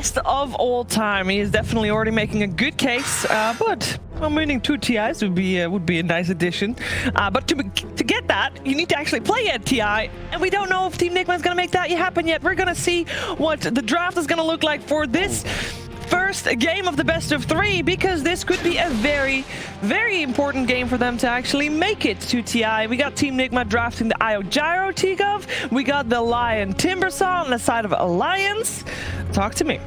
best of all time. He is definitely already making a good case, but winning 2 TIs would be a nice addition. But to get that, you need to actually play at TI, and we don't know if Team Nigma is going to make that happen yet. We're going to see what the draft is going to look like for this first game of the best of 3, because this could be a very, very important game for them to actually make it to TI. We got Team Nigma drafting the IO Gyro T-Gov. We got the Lion Timbersaw on the side of Alliance. Talk to me.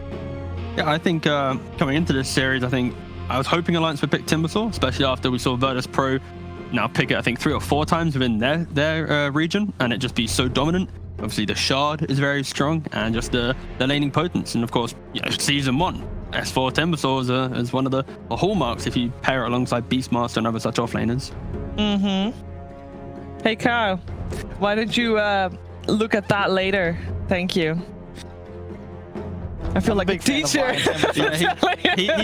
Yeah, I think coming into this series, I was hoping Alliance would pick Timbersaw, especially after we saw Virtus Pro now pick it, I think 3 or 4 times within their region, and it just be so dominant. Obviously, the Shard is very strong, and just the laning potence. And of course, Season 1, S4 Timbersaw is one of the hallmarks if you pair it alongside Beastmaster and other such offlaners. Hey, Kyle, why did you look at that later? Thank you. I feel like a teacher. He's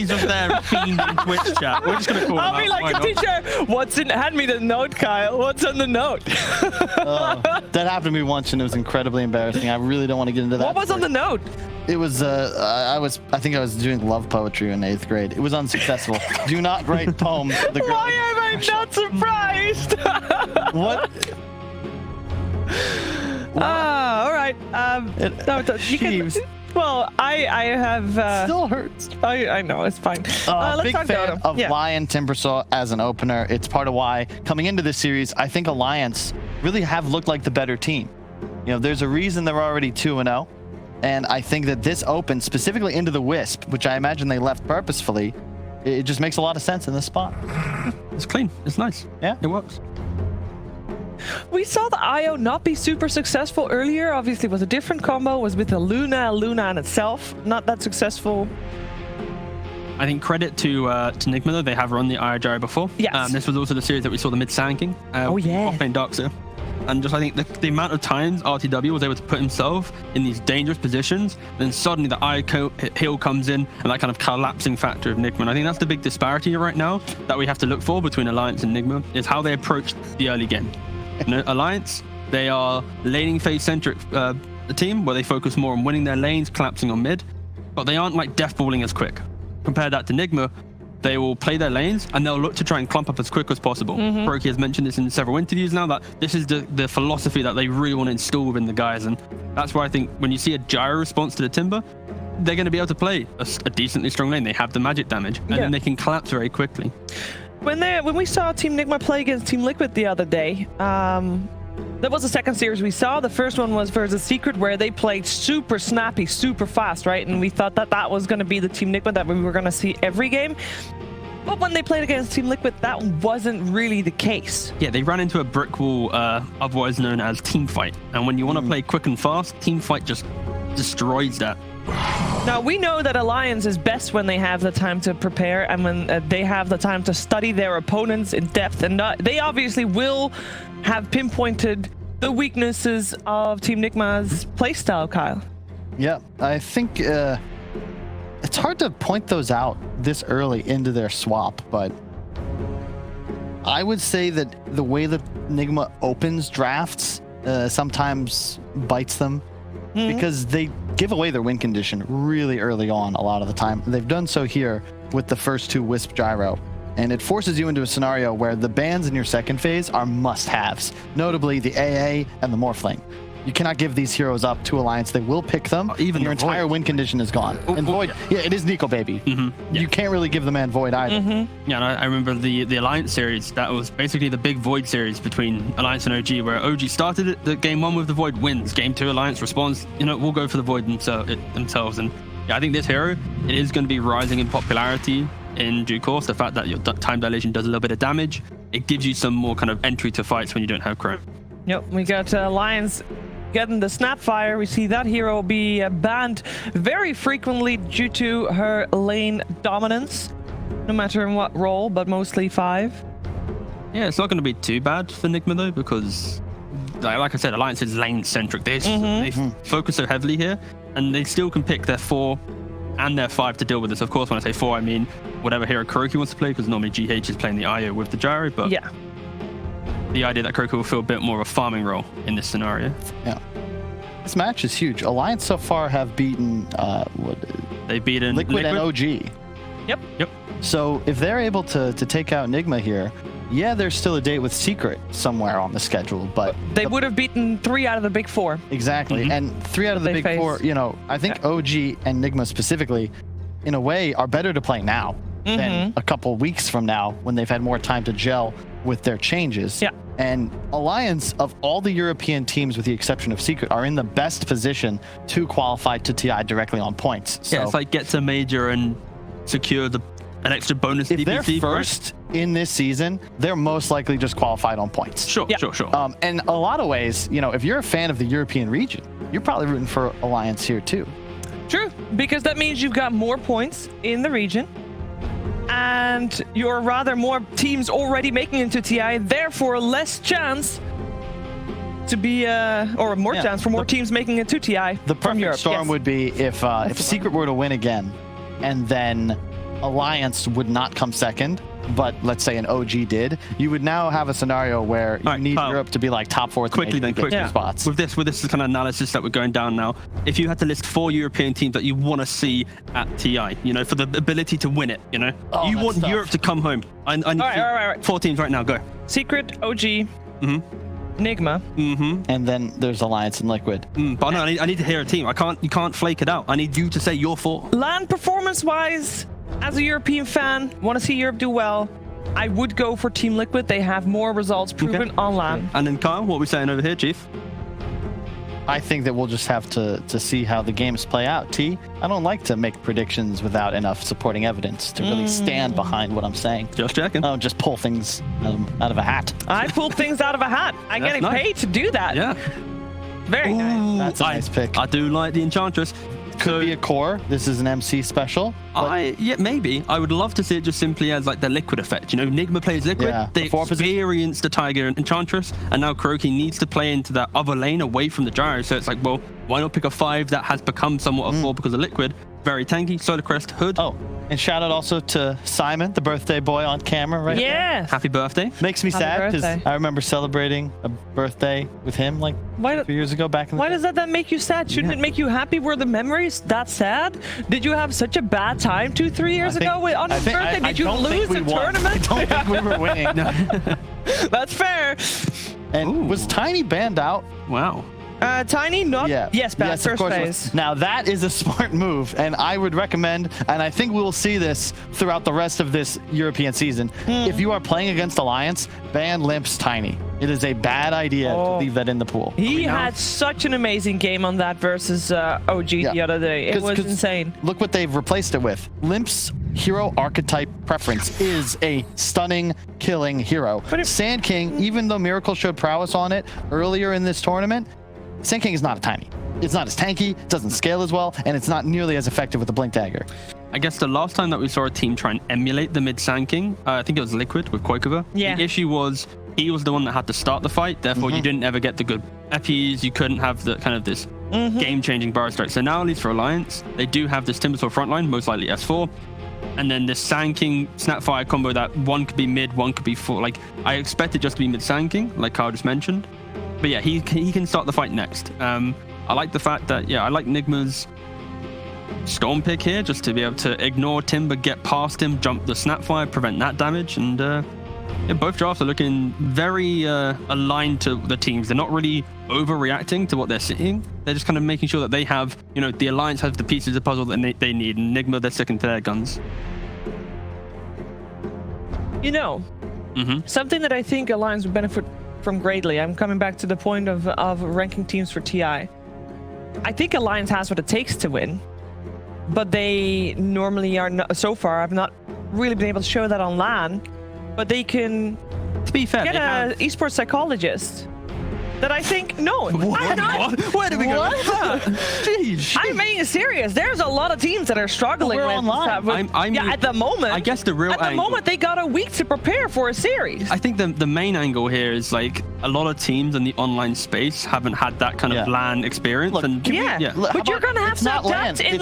just there fiending Twitch chat. We're just going to call him I'll be like a teacher. Hand me the note, Kyle. What's on the note? That happened to me once, and it was incredibly embarrassing. I really don't want to get into that. What was on the note? It was, I think I was doing love poetry in 8th grade. It was unsuccessful. Do not write poems. Why am I not surprised? What? All right. Well, I have... Still hurts. I know, it's fine. Let's big talk fan about of him. Lion Timbersaw as an opener. It's part of why, coming into this series, I think Alliance really have looked like the better team. There's a reason they're already 2-0. And I think that this open, specifically into the Wisp, which I imagine they left purposefully, it just makes a lot of sense in this spot. It's clean. It's nice. Yeah. It works. We saw the IO not be super successful earlier. Obviously, it was a different combo. It was with the Luna in itself. Not that successful. I think credit to Nigma, though. They have run the IO Gyro before. Yes. This was also the series that we saw the mid-sanking. Offlane Darkseer. And just, I think, the amount of times RTW was able to put himself in these dangerous positions, then suddenly the IO heal comes in, and that kind of collapsing factor of Nigma. And I think that's the big disparity right now that we have to look for between Alliance and Nigma, is how they approach the early game. Alliance, they are laning phase centric team where they focus more on winning their lanes, collapsing on mid, but they aren't like deathballing as quick. Compare that to Nigma, they will play their lanes and they'll look to try and clump up as quick as possible. Proki has mentioned this in several interviews now, that this is the philosophy that they really want to install within the guys, and that's why I think when you see a Gyro response to the Timber, they're going to be able to play a decently strong lane. They have the magic damage, and then they can collapse very quickly. When we saw Team Nigma play against Team Liquid the other day, that was the second series we saw. The first one was versus Secret, where they played super snappy, super fast, right? And we thought that was going to be the Team Nigma that we were going to see every game. But when they played against Team Liquid, that wasn't really the case. Yeah, they ran into a brick wall, otherwise known as Teamfight. And when you want to play quick and fast, Teamfight just destroys that. Now, we know that Alliance is best when they have the time to prepare and when they have the time to study their opponents in depth. And they obviously will have pinpointed the weaknesses of Team Nigma's playstyle, Kyle. Yeah, I think it's hard to point those out this early into their swap, but I would say that the way that Nigma opens drafts sometimes bites them. Because they give away their win condition really early on a lot of the time. They've done so here with the first 2 Wisp Gyro. And it forces you into a scenario where the bans in your second phase are must-haves, notably the AA and the Morphling. You cannot give these heroes up to Alliance. They will pick them. Even your entire win condition is gone. And Void, yeah, it is Nico, baby. You can't really give the man Void either. Yeah, and I remember the Alliance series. That was basically the big Void series between Alliance and OG, where OG started it, the game 1 with the Void, wins. Game 2, Alliance responds, we'll go for the Void themselves. And yeah, I think this hero, it is going to be rising in popularity in due course. The fact that your time dilation does a little bit of damage, it gives you some more kind of entry to fights when you don't have Chrome. Yep, we got Alliance getting the Snapfire. We see that hero be banned very frequently due to her lane dominance, no matter in what role, but mostly 5. Yeah, it's not going to be too bad for Nigma though, because like I said, Alliance is lane centric. They focus so heavily here, and they still can pick their 4 and their 5 to deal with this. Of course, when I say 4, I mean whatever hero Kuroki wants to play, because normally GH is playing the IO with the Gyro, but yeah, the idea that Kuroki will fill a bit more of a farming role in this scenario. Yeah. This match is huge. Alliance so far have beaten They've beaten Liquid and OG. Yep. So if they're able to take out Nigma here, yeah, there's still a date with Secret somewhere on the schedule, but they would have beaten 3 out of the big 4. Exactly. And 3 out of the They big 4, I think OG and Nigma specifically, in a way, are better to play now than a couple weeks from now when they've had more time to gel with their changes. Yeah. And Alliance, of all the European teams with the exception of Secret, are in the best position to qualify to TI directly on points. So yeah, it's like get to major and secure an extra bonus if DPC. they're first in this season, they're most likely just qualified on points. Sure. And a lot of ways, if you're a fan of the European region, you're probably rooting for Alliance here too. True, because that means you've got more points in the region, and you're rather more teams already making it to TI, therefore less chance to be, or more chance for more teams making it to TI The from perfect Europe. storm would be if Secret were to win again, and then Alliance would not come second, but let's say an OG did, you would now have a scenario where you need Europe to be like top 4 quickly spots. With this kind of analysis that we're going down now, if you had to list 4 European teams that you want to see at TI, for the ability to win it, you want tough. Europe to come home. I need All right. 4 teams right now. Go. Secret, OG, Nigma. And then there's Alliance and Liquid. But no, I need to hear a team. You can't flake it out. I need you to say your 4. LAN performance-wise, as a European fan, want to see Europe do well. I would go for Team Liquid. They have more results proven on LAN. And then Kyle, what are we saying over here, Chief? I think that we'll just have to see how the games play out. I don't like to make predictions without enough supporting evidence to really stand behind what I'm saying. Just checking. I don't just pull things out of a hat. I pull things out of a hat. I'm getting paid to do that. Yeah. Very nice. That's a nice pick. I do like the Enchantress. Could be a core. This is an MC special. Maybe. I would love to see it just simply as like the Liquid effect. Nigma plays Liquid. Yeah, They experience the Tiger and Enchantress, and now Kuroki needs to play into that other lane away from the gyro. So it's like, well, why not pick a 5 that has become somewhat a 4 because of Liquid? Very tanky. Solar Crest, Hood. Oh, and shout out also to Simon, the birthday boy on camera right Yeah. Happy birthday. Makes me sad because birthday. I remember celebrating a birthday with him like a few years ago back in the Why day. does that make you sad? Shouldn't it make you happy? Were the memories that sad? Did you have such a bad time 2-3 years ago on his birthday? Did you lose a tournament? I don't think we were winning. That's fair. And was Tiny banned out? Wow. Tiny, not yes, bad yes, of first course it phase. was. Now that is a smart move, and I would recommend, and I think we will see this throughout the rest of this European season. If you are playing against Alliance, ban Limps Tiny. It is a bad idea to leave that in the pool. He had such an amazing game on that versus OG the other day. It was insane. Look what they've replaced it with. Limp's hero archetype preference is a stunning, killing hero. Sand King, even though Miracle showed prowess on it earlier in this tournament, Sand King is not a Tiny. It's not as tanky, it doesn't scale as well, and it's not nearly as effective with the Blink Dagger. I guess the last time that we saw a team try and emulate the mid Sand King, I think it was Liquid with Koikova. Yeah. The issue was he was the one that had to start the fight, therefore you didn't ever get the good epis, you couldn't have the kind of this game-changing bar strike. So now, at least for Alliance, they do have this Timbersaw frontline, most likely S4, and then this Sand King Snapfire combo that one could be mid, one could be full. Like, I expect it just to be mid Sand King, like Kyle just mentioned. But yeah, he can start the fight next. I like the fact that, I like Nigma's Storm pick here, just to be able to ignore Timber, get past him, jump the Snapfire, prevent that damage. And both drafts are looking very aligned to the teams. They're not really overreacting to what they're seeing. They're just kind of making sure that they have, the Alliance has the pieces of the puzzle that they need. And Nigma, they're sticking to their guns. Something that I think Alliance would benefit from greatly. I'm coming back to the point of ranking teams for TI. I think Alliance has what it takes to win, but they normally are not. So far, I've not really been able to show that on LAN, but they can, to be fair, get an esports psychologist that I think, I'm not. Where did we go? Jeez. I'm being serious. There's a lot of teams that are struggling with online. at the moment. I guess the real at the moment they got a week to prepare for a series. I think the main angle here is like a lot of teams in the online space haven't had that kind of LAN experience. Look, and but you're gonna have to adapt in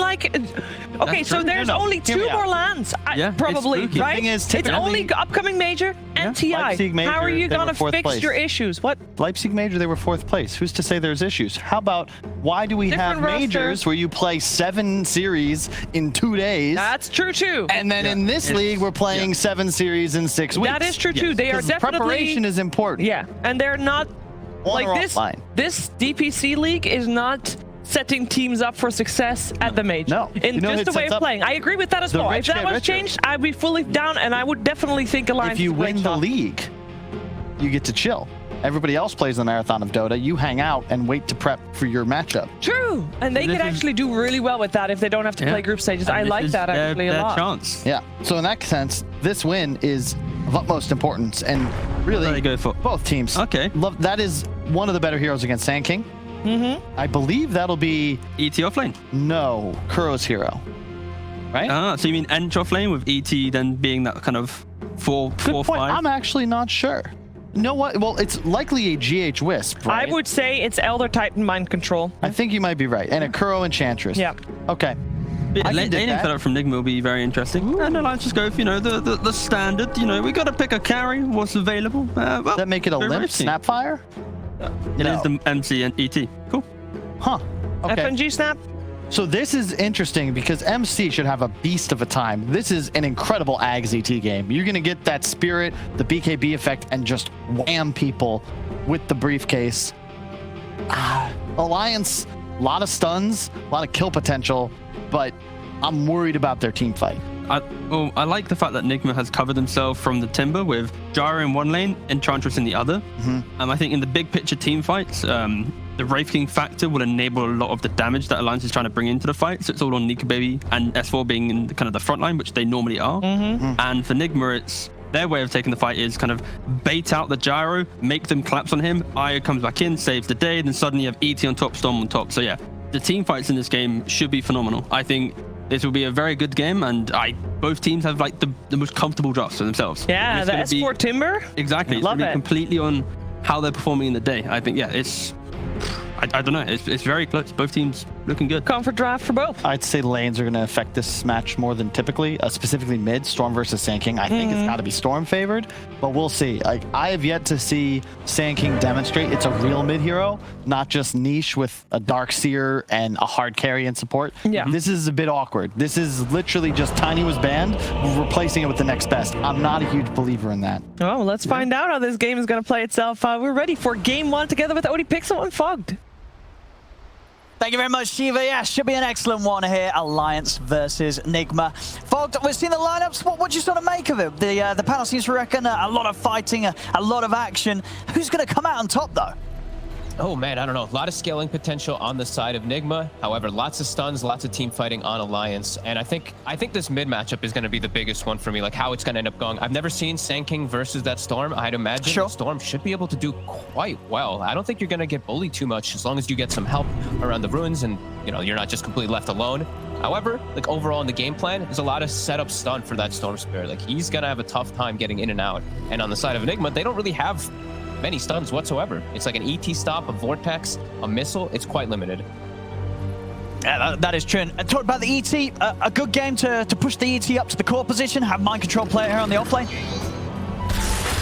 okay, so there's only 2 more LANs, probably, right? It's only upcoming major and TI. Major, how are you gonna fix your issues? What? Leipzig Major, they they were 4th place? Who's to say there's issues? How about why do we Different have majors roster. where you play 7 series in 2 days? That's true too. And then in this league, we're playing 7 series in 6 weeks. That is true too. They are 'Cause definitely preparation is important. Yeah, and they're not On or like this. offline. This DPC league is not setting teams up for success at the major. No. In You know just it the way sets of up playing. I agree with that as the well. If rich that get was richer. changed, I'd be fully down, and I would definitely think Alliance. If you is way win the top. league, you get to chill. Everybody else plays the marathon of Dota. You hang out and wait to prep for your matchup. True, and they This could is- actually do really well with that if they don't have to play group stages. And I this like is that actually a their lot. chance. Yeah. So in that sense, this win is of utmost importance, and really, They go for both teams. Okay. Love that is one of the better heroes against Sand King. I believe that'll be ET offlane. Kuro's hero, right? So you mean Ench offlane with ET then being that kind of 4 Good point. 5? I'm actually not sure. You know what? Well, it's likely a GH Wisp, right? I would say it's Elder Titan Mind Control. I think you might be right. And a Kuro Enchantress. Yeah. Okay. I can dig Laning that. setup from Nigma will be very interesting. And Alliance just go for, the standard. We got to pick a carry, what's available. Well, Does that make it a very limp risky. Snapfire? It No. is the MC and ET. Cool. Huh. Okay. FNG Snap. So this is interesting because MC should have a beast of a time. This is an incredible Ags ET game. You're going to get that spirit, the BKB effect, and just wham people with the briefcase. Alliance, a lot of stuns, a lot of kill potential, but I'm worried about their team fight. I like the fact that Nigma has covered himself from the Timber with Gyro in one lane, Enchantress in the other. I think in the big picture team fights, the Wraith King factor will enable a lot of the damage that Alliance is trying to bring into the fight. So it's all on Nika Baby and S4 being in kind of the front line, which they normally are. And for Nigma, it's their way of taking the fight is kind of bait out the Gyro, make them collapse on him. Io comes back in, saves the day, then suddenly you have ET on top, Storm on top. So yeah, the team fights in this game should be phenomenal. I think this will be a very good game, and both teams have like the most comfortable drafts for themselves. Yeah, the S4 Timber. Exactly. It's Love gonna be it. completely on how they're performing in the day. I think, yeah, it's... I don't know. It's very close. Both teams looking good. Comfort draft for both. I'd say the lanes are going to affect this match more than typically, specifically mid, Storm versus Sand King. I think it's got to be Storm favored, but we'll see. Like, I have yet to see Sand King demonstrate it's a real mid hero, not just niche with a Dark Seer and a hard carry and support. Yeah. This is a bit awkward. This is literally just Tiny was banned, replacing it with the next best. I'm not a huge believer in that. Oh, let's find out how this game is going to play itself. We're ready for game 1 together with Odie Pixel and Fogged. Thank you very much, Shiva. Yeah, should be an excellent one here. Alliance versus Nigma. Fogged, we've seen the lineups. What do you sort of make of it? The panel seems to reckon a lot of fighting, a lot of action. Who's going to come out on top, though? Oh man, I don't know. A lot of scaling potential on the side of Nigma. However, lots of stuns, lots of team fighting on Alliance. And I think this mid matchup is going to be the biggest one for me, like how it's going to end up going. I've never seen Sand King versus that Storm. I'd imagine the Storm should be able to do quite well. I don't think you're going to get bullied too much as long as you get some help around the ruins and, you're not just completely left alone. However, like overall in the game plan, there's a lot of setup stun for that Storm Spirit. Like he's going to have a tough time getting in and out. And on the side of Nigma, they don't really have many stuns whatsoever. It's like an ET stop, a vortex, a missile. It's quite limited. Yeah, that is true. And talk about the ET, a good game to push the ET up to the core position, have mind control player here on the offlane.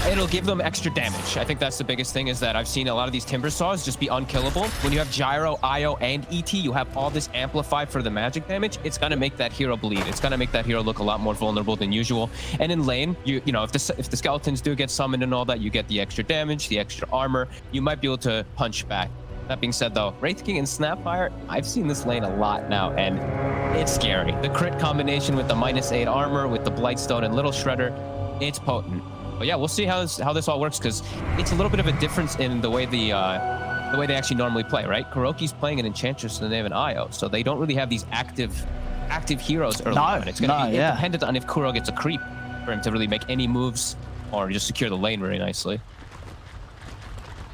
It'll give them extra damage. I think that's the biggest thing, is that I've seen a lot of these Timber Saws just be unkillable. When you have Gyro, Io, and ET, you have all this amplified for the magic damage. It's going to make that hero bleed. It's going to make that hero look a lot more vulnerable than usual. And in lane, if the skeletons do get summoned and all that, you get the extra damage, the extra armor. You might be able to punch back. That being said, though, Wraith King and Snapfire, I've seen this lane a lot now, and it's scary. The crit combination with the -8 armor, with the Blightstone and Little Shredder, it's potent. But yeah, we'll see how this all works, because it's a little bit of a difference in the way they actually normally play, right? Kuroki's playing an Enchantress and they have an Io, so they don't really have these active heroes early on. It's going to be dependent on if Kuro gets a creep for him to really make any moves or just secure the lane very nicely.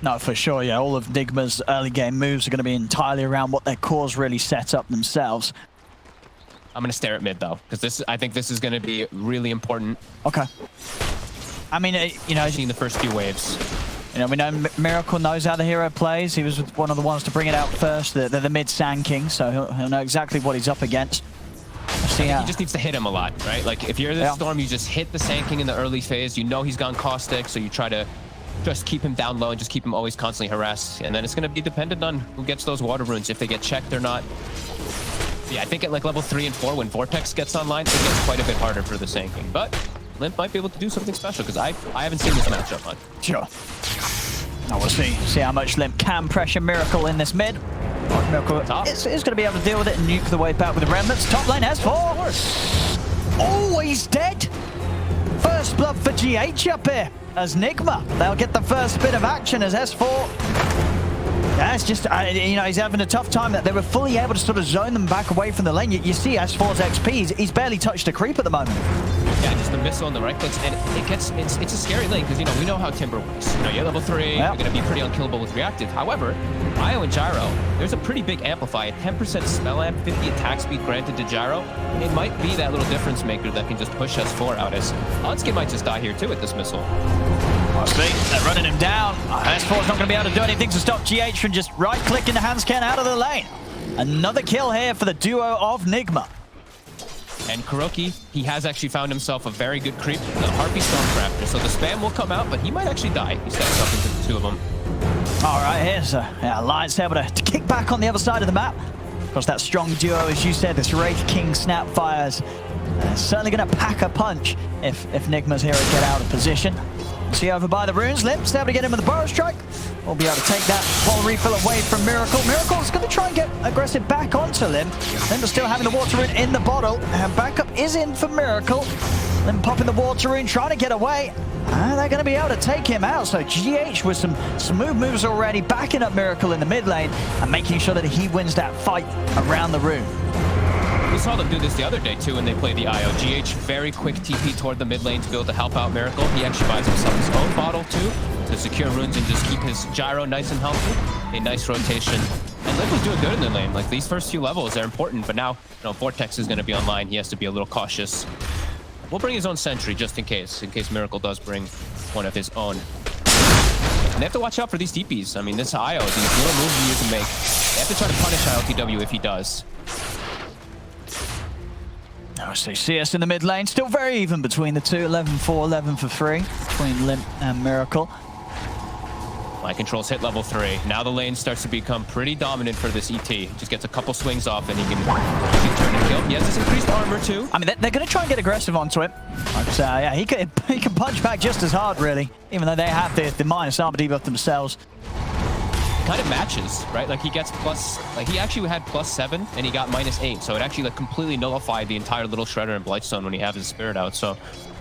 No, for sure, yeah. All of Nigma's early game moves are going to be entirely around what their cores really set up themselves. I'm going to stare at mid, though, because I think this is going to be really important. Okay. I mean, seeing the first few waves. We know Miracle knows how the hero plays. He was one of the ones to bring it out first. They're the mid Sand King, so he'll know exactly what he's up against. He just needs to hit him a lot, right? Like if you're the Storm, you just hit the Sand King in the early phase. You know he's gone caustic, so you try to just keep him down low and just keep him always constantly harassed. And then it's going to be dependent on who gets those water runes, if they get checked or not. Yeah, I think at like level 3 and 4, when Vortex gets online, it gets quite a bit harder for the Sanking. But Limp might be able to do something special, because I haven't seen this matchup much. Sure. Now we'll see how much Limp can pressure Miracle in this mid. Miracle is going to be able to deal with it and nuke the way back with the Remnants. Top lane S4. Oh, he's dead. First blood for GH up here as Nigma. They'll get the first bit of action as S4. That's just, you know, he's having a tough time. That they were fully able to sort of zone them back away from the lane. You see S4's XP, he's barely touched a creep at the moment. Yeah, just the missile and the right clicks, and it's a scary lane, because, you know, we know how Timber works. You know, you're level 3, you're going to be pretty unkillable with reactive. However, Io and Gyro, there's a pretty big amplify, a 10% spell amp, 50 attack speed granted to Gyro. It might be that little difference maker that can just push S4 out, as Unskin might just die here too with this missile. They're running him down. S4's not going to be able to do anything to stop GH from just right-clicking the Hanscan out of the lane. Another kill here for the duo of Nigma. And Kuroki, he has actually found himself a very good creep, the Harpy Stormcrafter. So the spam will come out, but he might actually die. He steps up into the two of them. All right, here's Alliance able to kick back on the other side of the map. Of course, that strong duo, as you said, this Wraith King Snapfires, certainly going to pack a punch if Nigma's here and get out of position. See over by the runes, Limp's able to get him with the Burrow Strike. We'll be able to take that full refill away from Miracle. Miracle's going to try and get aggressive back onto Limp. Limp is still having the water rune in the bottle. And backup is in for Miracle. Limp popping the water rune, trying to get away. They're going to be able to take him out. So GH with some smooth moves already, backing up Miracle in the mid lane and making sure that he wins that fight around the rune. We saw them do this the other day too when they played the IO. GH very quick TP toward the mid lane to be able to help out Miracle. He actually buys himself his own bottle too to secure runes and just keep his Gyro nice and healthy. A nice rotation. And Limp was doing good in the lane. Like, these first few levels are important, but now, you know, Vortex is going to be online. He has to be a little cautious. We'll bring his own sentry just in case Miracle does bring one of his own. And they have to watch out for these TPs. I mean, this IO, these little moves you can make, they have to try to punish ILTW if he does. Now, so CS in the mid lane, still very even between the two, 11-4, 11-3, between Limp and Miracle. Mind controls hit level 3. Now the lane starts to become pretty dominant for this ET. Just gets a couple swings off and he can turn and kill. He has this increased armor too. I mean, they're going to try and get aggressive onto him. But yeah, he can punch back just as hard, really, even though they have the minus armor debuff themselves. Kind of matches, right? Like, he gets plus, like, he actually had +7 and he got -8. So it actually like completely nullified the entire little Shredder and Blightstone when he had his spirit out. So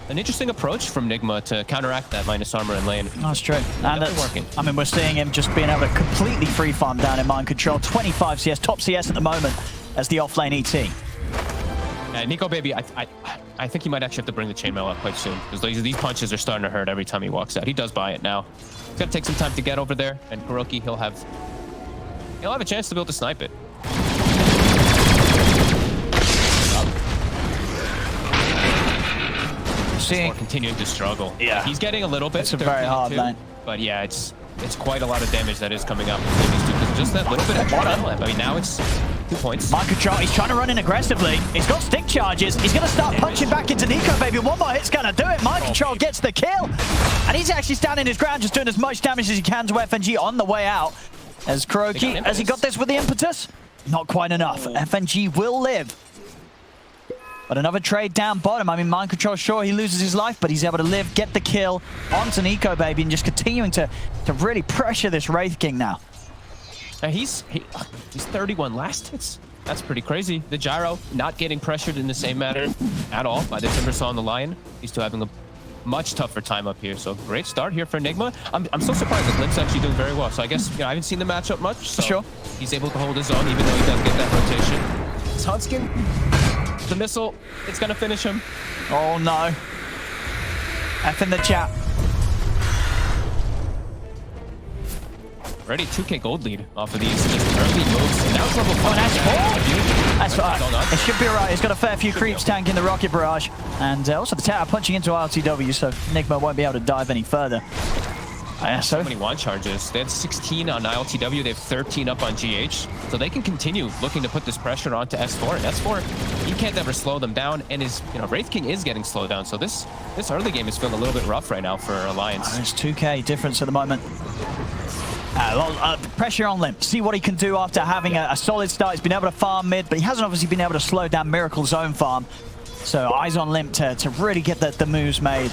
an interesting approach from Nigma to counteract that minus armor in lane. That's true. And that's working. I mean, we're seeing him just being able to completely free farm down in mind control. 25 CS, top CS at the moment as the offlane ET. Nico Baby, I think he might actually have to bring the chainmail up quite soon, because these punches are starting to hurt every time he walks out. He does buy it now. It's gonna take some time to get over there, and Kuroki, he'll have a chance to be able to snipe it. Continuing to struggle. Yeah, he's getting a little bit. It's a very hard lane. But yeah, it's quite a lot of damage that is coming up between these two, because just that little bit extra I mean, now it's 2 points. Mind control, he's trying to run in aggressively. He's got stick charges. He's going to start punching back into Nico Baby. One more hit's going to do it. Mind control gets the kill. And he's actually standing his ground, just doing as much damage as he can to FNG on the way out. As Kuroki, has he got this with the impetus? Not quite enough. FNG will live. But another trade down bottom. I mean, Mind Control, sure, he loses his life, but he's able to live, get the kill onto Nico Baby, and just continuing to really pressure this Wraith King now. He's 31 last hits. That's pretty crazy. The Gyro not getting pressured in the same manner at all by the Timbersaw and the Lion. He's still having a much tougher time up here. So great start here for Nigma. I'm so surprised that Limp's actually doing very well. So I guess, you know, I haven't seen the matchup much. So sure, he's able to hold his own, even though he does get that rotation. Sunskin, the missile, it's gonna finish him. Oh no. F in the chat. Already 2k gold lead off of these just early moves. And now it's level 5. That's right. It should be alright. He's got a fair few creeps tanking the rocket barrage. And also the tower punching into RTW, so Nigma won't be able to dive any further. So many one charges. They had 16 on ILTW. They have 13 up on GH. So they can continue looking to put this pressure onto S4. And S4, he can't ever slow them down. And his, Wraith King is getting slowed down. So this early game is feeling a little bit rough right now for Alliance. There's 2K difference at the moment. Pressure on Limp. See what he can do after having a solid start. He's been able to farm mid, but he hasn't obviously been able to slow down Miracle's own farm. So eyes on Limp to really get the moves made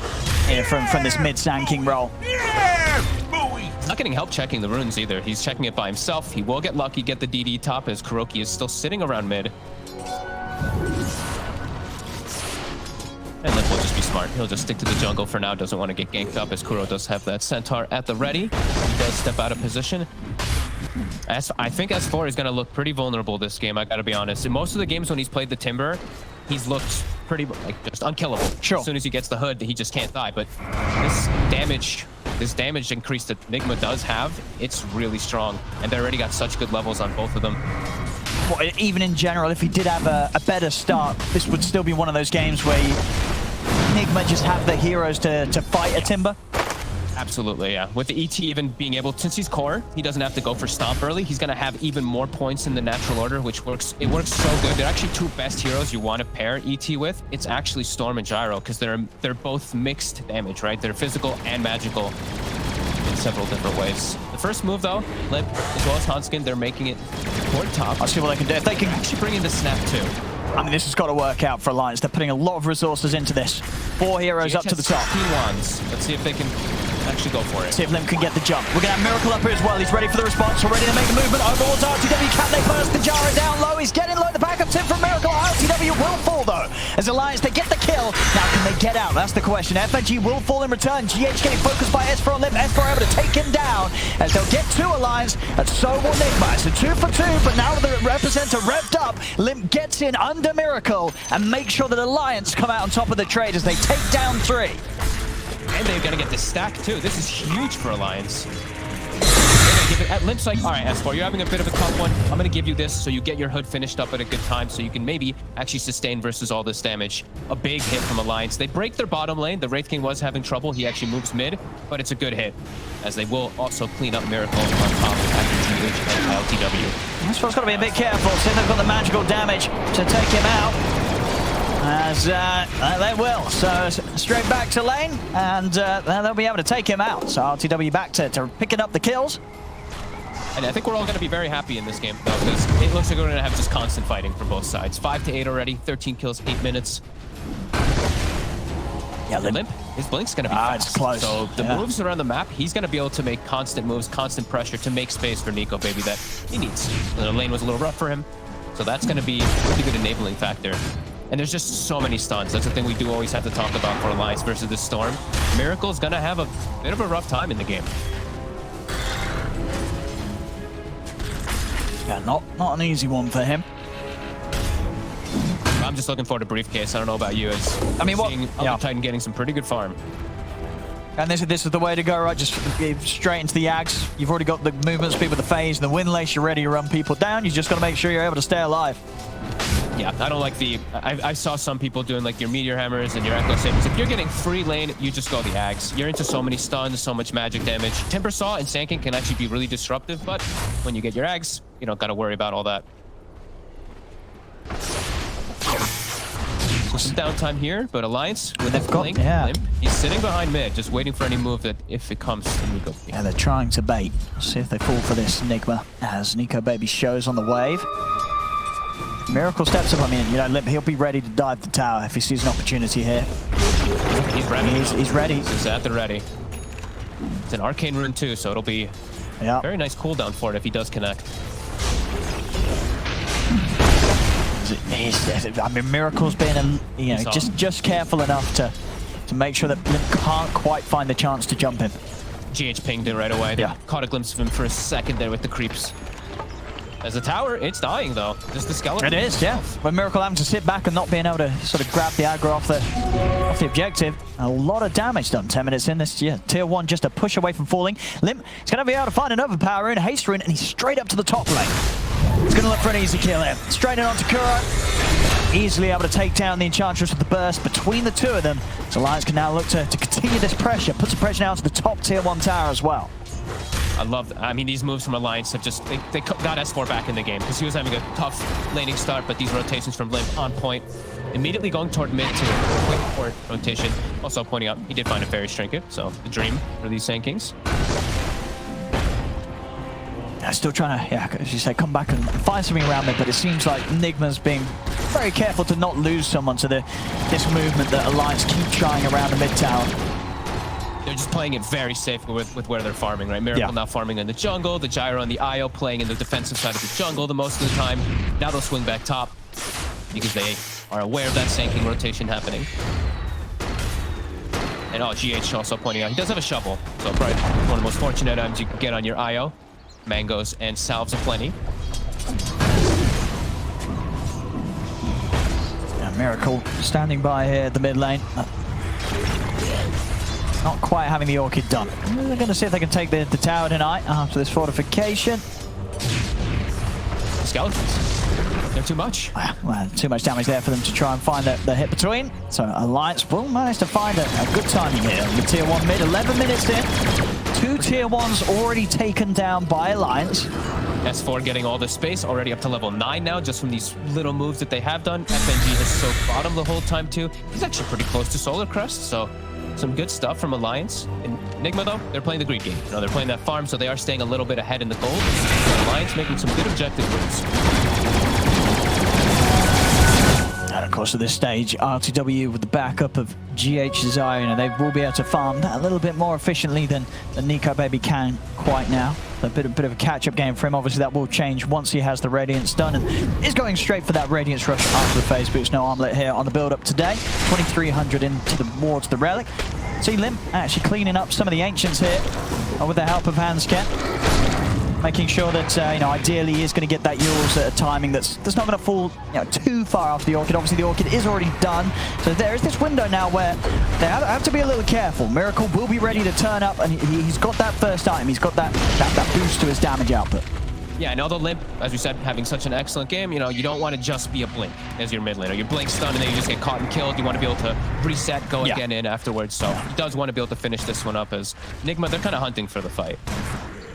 here from this mid-sanking role. He's not getting help checking the runes either. He's checking it by himself. He will get lucky, get the DD top as Kuroki is still sitting around mid. And Limp will just be smart. He'll just stick to the jungle for now. Doesn't want to get ganked up as Kuro does have that Centaur at the ready. He does step out of position. I think S4 is going to look pretty vulnerable this game, I got to be honest. In most of the games when he's played the Timber, he's looked pretty just unkillable. Sure. As soon as he gets the hood, he just can't die. But this damage increase that Nigma does have, it's really strong. And they already got such good levels on both of them. Well, even in general, if he did have a better start, this would still be one of those games where Nigma just have the heroes to fight a Timber. Absolutely, yeah. With the ET even being able, since he's core, he doesn't have to go for Stomp early. He's going to have even more points in the natural order, which works. It works so good. They're actually two best heroes you want to pair ET with. It's actually Storm and Gyro, because they're both mixed damage, right? They're physical and magical in several different ways. The first move, though, Limp, as well as Hanskin, they're making it toward top. I'll see what they can do. If they can actually bring in the snap, too. I mean, this has got to work out for Alliance. They're putting a lot of resources into this. 4 heroes up to the top. 16 wands. Let's see if they can actually go for it. See if Limp can get the jump. We're going to have Miracle up here as well. He's ready for the response. We're ready to make a movement over towards RTW. Can they burst the Jara down low? He's getting low. The backup tip from Miracle. RTW will fall, though. As Alliance, they get the kill. Now, can they get out? That's the question. FNG will fall in return. GH getting focused by S4 on Limp. S4 able to take him down as they'll get 2 Alliance, and so will Nigma. It's a 2 for 2, but now the representative revved up. Limp gets in under Miracle and makes sure that Alliance come out on top of the trade as they take down 3. And they're going to get the stack, too. This is huge for Alliance. Limp's like, all right, S4, you're having a bit of a tough one. I'm going to give you this so you get your hood finished up at a good time so you can maybe actually sustain versus all this damage. A big hit from Alliance. They break their bottom lane. The Wraith King was having trouble. He actually moves mid, but it's a good hit, as they will also clean up Miracle on top of GH and LTW. This one's got to be a bit careful. See if they've got the magical damage to take him out. As they will. So straight back to lane, and they'll be able to take him out. So RTW back to picking up the kills. And I think we're all going to be very happy in this game, though, because it looks like we're going to have just constant fighting from both sides. 5 to 8 already, 13 kills, 8 minutes. Yeah, Limp, his blink's going to be fast. It's close. So the moves around the map, he's going to be able to make constant moves, constant pressure to make space for Nico Baby that he needs. The lane was a little rough for him, so that's going to be a really good enabling factor. And there's just so many stuns. That's the thing we do always have to talk about for Alliance versus the Storm. Miracle's going to have a bit of a rough time in the game. Yeah, not an easy one for him. I'm just looking forward to Briefcase. I don't know about you. I mean, seeing Titan getting some pretty good farm. And this is the way to go, right? Just straight into the Yags. You've already got the movement speed with the phase and the wind lace. You're ready to run people down. You just got to make sure you're able to stay alive. Yeah, I don't like the... I saw some people doing like your Meteor Hammers and your Echo Sabers. If you're getting free lane, you just go the Ags. You're into so many stuns, so much magic damage. Timber Saw and Sand King can actually be really disruptive, but when you get your Ags, you don't got to worry about all that. So some downtime here, but Alliance with the Blink, Limp, he's sitting behind mid, just waiting for any move that if it comes to Nico. Yeah, they're trying to bait. See if they fall for this Nigma as Nico Baby shows on the wave. Miracle steps up. I mean, Limp, he'll be ready to dive the tower if he sees an opportunity here. He's ready. He's ready. He's at the ready. It's an arcane rune too, so it'll be a very nice cooldown for it if he does connect. I mean, Miracle's been, just careful enough to make sure that Limp can't quite find the chance to jump him. GH pinged it right away. They caught a glimpse of him for a second there with the creeps. As the tower, it's dying though. Just the skeleton. It is, yeah. When Miracle having to sit back and not being able to sort of grab the aggro off the objective. A lot of damage done. 10 minutes in this, tier 1 just a push away from falling. Limp is going to be able to find another power rune, haste rune, and he's straight up to the top lane. He's going to look for an easy kill here. Straight in onto Kuro. Easily able to take down the Enchantress with the burst between the two of them. It's So Alliance can now look to continue this pressure, put some pressure down to the top tier 1 tower as well. I love, I mean, these moves from Alliance have just, they got S4 back in the game because he was having a tough laning start, but these rotations from Limp on point. Immediately going toward mid to a quick port rotation. Also pointing out, he did find a Fairy Trinket, so the dream for these Sand Kings. Still trying to, yeah, as you say, come back and find something around there, but it seems like Nigma's being very careful to not lose someone to this movement that Alliance keep trying around the mid tower. They're just playing it very safe with where they're farming, right? Miracle now farming in the jungle, the Gyro and the IO playing in the defensive side of the jungle the most of the time. Now they'll swing back top because they are aware of that Sand King rotation happening. And GH also pointing out, he does have a shovel, so probably one of the most fortunate items you can get on your IO. Mangoes and salves aplenty. Miracle standing by here at the mid lane. Not quite having the Orchid done. They're going to see if they can take the tower tonight after this fortification. Skeletons. They're too much. Well, too much damage there for them to try and find the hit between. So Alliance will manage to find a good timing here. The tier 1 mid, 11 minutes in. 2 tier 1s already taken down by Alliance. S4 getting all the space, already up to level 9 now, just from these little moves that they have done. FNG has soaked bottom the whole time too. He's actually pretty close to Solar Crest, so some good stuff from Alliance. And Nigma though, they're playing the greed game. You know, they're playing that farm, so they are staying a little bit ahead in the gold. Alliance making some good objective moves. And of course, at this stage, RTW with the backup of GH's Eye, you know, they will be able to farm that a little bit more efficiently than Nico Baby can quite now. A bit of a catch-up game for him. Obviously, that will change once he has the Radiance done, and is going straight for that Radiance rush after the phase boost. No armlet here on the build-up today. 2,300 towards the Relic. See Limp actually cleaning up some of the Ancients here with the help of Hansken. Making sure that, you know, ideally he is going to get that Euls at a timing that's not going to fall, you know, too far off the Orchid. Obviously, the Orchid is already done. So there is this window now where they have to be a little careful. Miracle will be ready to turn up, and he's got that first item. He's got that boost to his damage output. Yeah, and although Limp, as we said, having such an excellent game, you know, you don't want to just be a blink as your mid laner. Your blink stun and then you just get caught and killed. You want to be able to reset, go again in afterwards. So he does want to be able to finish this one up as Nigma, they're kind of hunting for the fight.